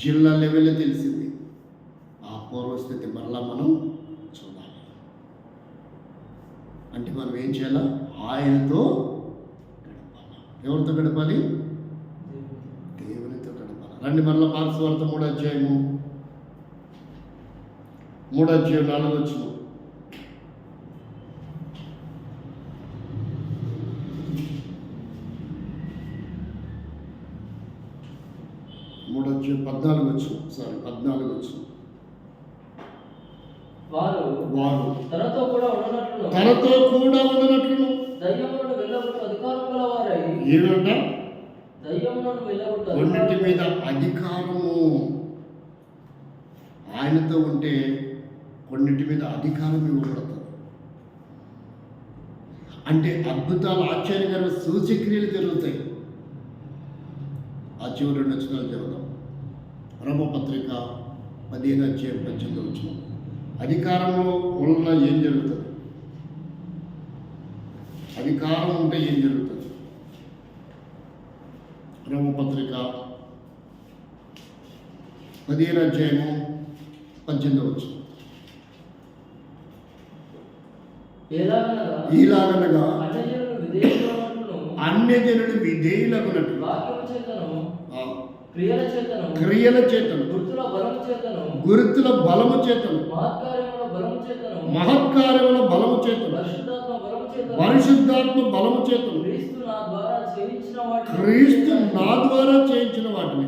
జిల్లా లెవెల్లో తెలిసింది. ఆ పూర్వస్థితి మరలా మనం చూడాలి. అంటే మనం ఏం చేయాలా? ఆయనతో గడపాలి. ఎవరితో గడపాలి? దేవునితో గడపాలి. రండి మరలా మార్క్స్ వార్త 3వ అధ్యాయము 4వ వచనం. మూడో 14 వచనం. 14 వచనం. వారు తనతో కూడా ఉండనట్లును దయ్యములను వెళ్ళగొట్టు అధికారం గల వారై. ఏమంట? దయ్యములను వెళ్ళగొట్టు కొన్నిటి మీద అధికారము. ఆయనతో ఉంటే కొన్నిటి మీద అధికారం ఇవ్వబడుతుంది. అంటే అద్భుతాలు, ఆశ్చర్యకరమైన సూచక్రియలు జరుగుతాయి. ఆ చివరి 2 వచనాలు చదువుదాం. రోమపత్రిక 15వ అధ్యాయం 18వ వచనం. అధికారంలో వలన ఏం జరుగుతుంది? అధికారం ఉంటే ఏం జరుగుతుంది? రోమపత్రిక 15వ అధ్యాయము 18వ వచనం. ఇలాగనగా అన్యజనులు విధేయులగునట్లు క్రియల చేతను గుర్తుల బలము చేతను మహత్కార్యముల బలము చేతను పరిశుద్ధాత్మ బలము చేతను క్రీస్తు నా ద్వారా చేయించిన వాటిని.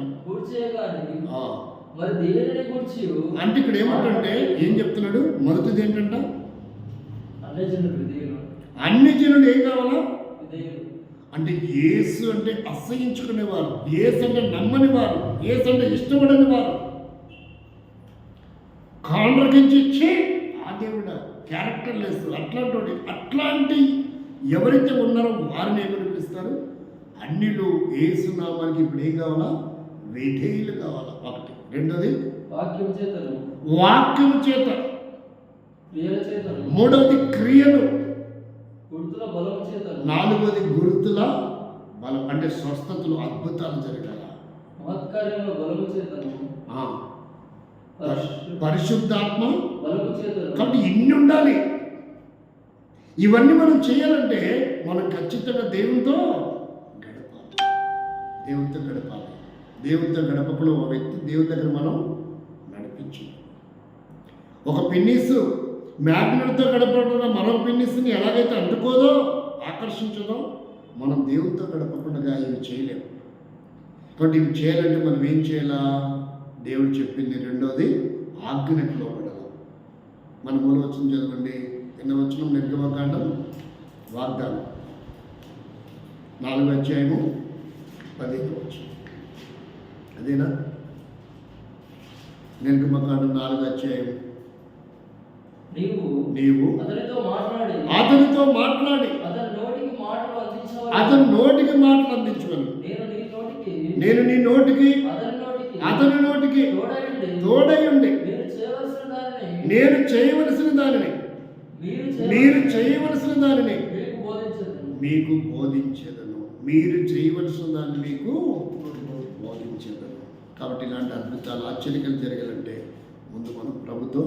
అంటే ఇక్కడ ఏమంటే ఏం చెప్తున్నాడు? మొదటిది ఏంటంట? అన్ని జనులు ఏం కావాలా? అంటే యేసు అంటే అసహించుకునేవారు, యేసు అంటే నమ్మని వారు, యేసు అంటే ఇష్టపడని వారు, కాండ్రకించి ఆ దేవుడా క్యారెక్టర్ లెస్ అట్లాంటి ఎవరైతే ఉన్నారో వారిని ఏమని పిలుస్తారు? అన్నిలో యేసు నామానికి ఇప్పుడు ఏం కావాలా? విధేయులు కావాలా. ఒకటి. రెండోది వాక్యము చేత, మూడవది క్రియలు, నాలుగవది గుర్తుల బలం. అంటే స్వస్థతలు, అద్భుతాలు జరగాల. పరిశుద్ధాత్మ. కాబట్టి ఇన్ని ఉండాలి. ఇవన్నీ మనం చేయాలంటే మనం ఖచ్చితంగా దేవునితో గడపాలి. దేవునితో గడపకుండా ఒక వ్యక్తి దేవుని దగ్గర మనం నడిపించు. ఒక పిన్నిస్ మ్యాగ్నెట్తో గడపకుండా మరో పిన్నిస్ని ఎలాగైతే అంటుకోదో ఆకర్షించదో మనం దేవునితో గడపకుండా ఇవి చేయలేము. కాబట్టి ఇవి చేయాలంటే మనం ఏం చేయాలా? దేవుడు చెప్పింది రెండోది ఆజ్ఞకు లోబడాలి. మన మూల వచ్చిన చదవండి, ఎన్న వచ్చిన నిర్గమకాండం వాగ్దానం 4వ అధ్యాయము 10వ వచనం. అదేనా? నిర్గమకాండం 4వ అధ్యాయం. నీవు అతనితో మాట్లాడి అతని నోటికి మాటలు అందించవలను. నేను నీ నోటికి అతని నోటికి తోడై ఉండి నేను చేయవలసిన దానిని మీరు చేయవలసిన దానిని మీకు బోధించేదను. మీరు చేయవలసిన దాన్ని మీకు బోధించేదను. కాబట్టి ఇలాంటి అద్భుతాలు ఆశ్చర్యకలు జరగాలంటే ముందు మనం ప్రభుతో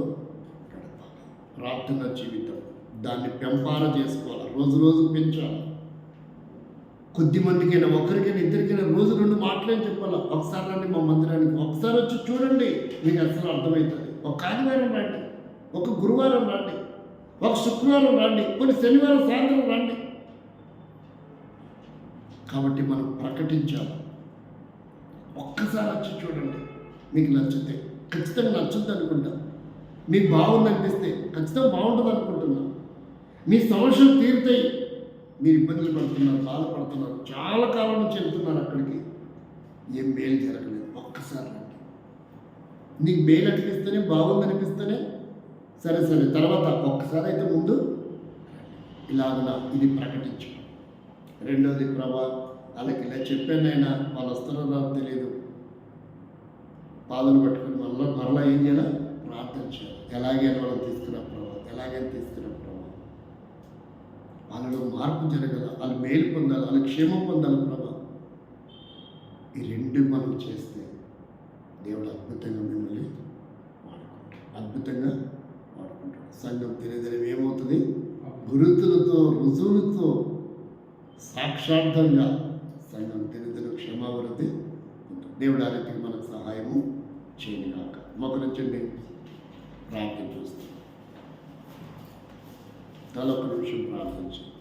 గడపాలి. ప్రార్థన జీవితం దాన్ని పెంపార చేసుకోవాలి, రోజు రోజు పెంచాలి. కొద్ది మందికైనా, ఒకరికైనా, ఇద్దరికైనా రోజు 2 మాటలే చెప్పాలి. ఒకసారి రండి మా మందిరానికి, ఒకసారి వచ్చి చూడండి, మీకు అసలు అర్థమవుతుంది. ఒక ఆదివారం రండి, ఒక గురువారం రండి, ఒక శుక్రవారం రండి, కొన్ని శనివారం సాయంత్రం రండి. కాబట్టి మనం ప్రకటించాలి. ఒక్కసారి వచ్చి చూడండి, మీకు నచ్చితే ఖచ్చితంగా నచ్చుద్ది అనుకుంటా. మీకు బాగుంది అనిపిస్తే ఖచ్చితంగా బాగుంటుంది అనుకుంటున్నా. మీ సమస్యలు తీరుతాయి. మీరు ఇబ్బందులు పడుతున్నారు, బాధపడుతున్నారు, చాలా కాలం నుంచి వెళ్తున్నారు అక్కడికి, ఏం మేలు జరగలేదు. ఒక్కసారి రండి. నీకు మేలు అనిపిస్తేనే, బాగుంది అనిపిస్తేనే సరే తర్వాత ఒక్కసారి అయితే ముందు ఇలాగ ఇది ప్రకటించు. రెండోది, ప్రభా వాళ్ళకి ఇలా చెప్పానైనా వాళ్ళు వస్తారో రాదో తెలియదు, పాదలు పట్టుకుని మరలా ఏం చేయాలి? ప్రార్థన చేయాలి. ఎలాగైనా వాళ్ళని తీసుకురా ప్రభా, ఎలాగైనా తీసుకురా ప్రభా. వాళ్ళలో మార్పు జరగాలి, వాళ్ళు మేలు పొందాలి, వాళ్ళ క్షేమం పొందాలి ప్రభా. ఈ 2 మనం చేస్తే దేవుడు అద్భుతంగా మిమ్మల్ని వాడుకుంటాడు. సంఘం తెలియదని ఏమవుతుంది? గురుతులతో, రుజువులతో, సాక్షార్థంగా సంఘం తెలియదని క్షమాభివృద్ధి ఉంటుంది. దేవుడు ఆ రీతికి మనకు సహాయము చేయని కాక. మొక్కనొచ్చండి, ప్రార్థన చేస్తాం. తల ఒక నిమిషం ప్రార్థించండి.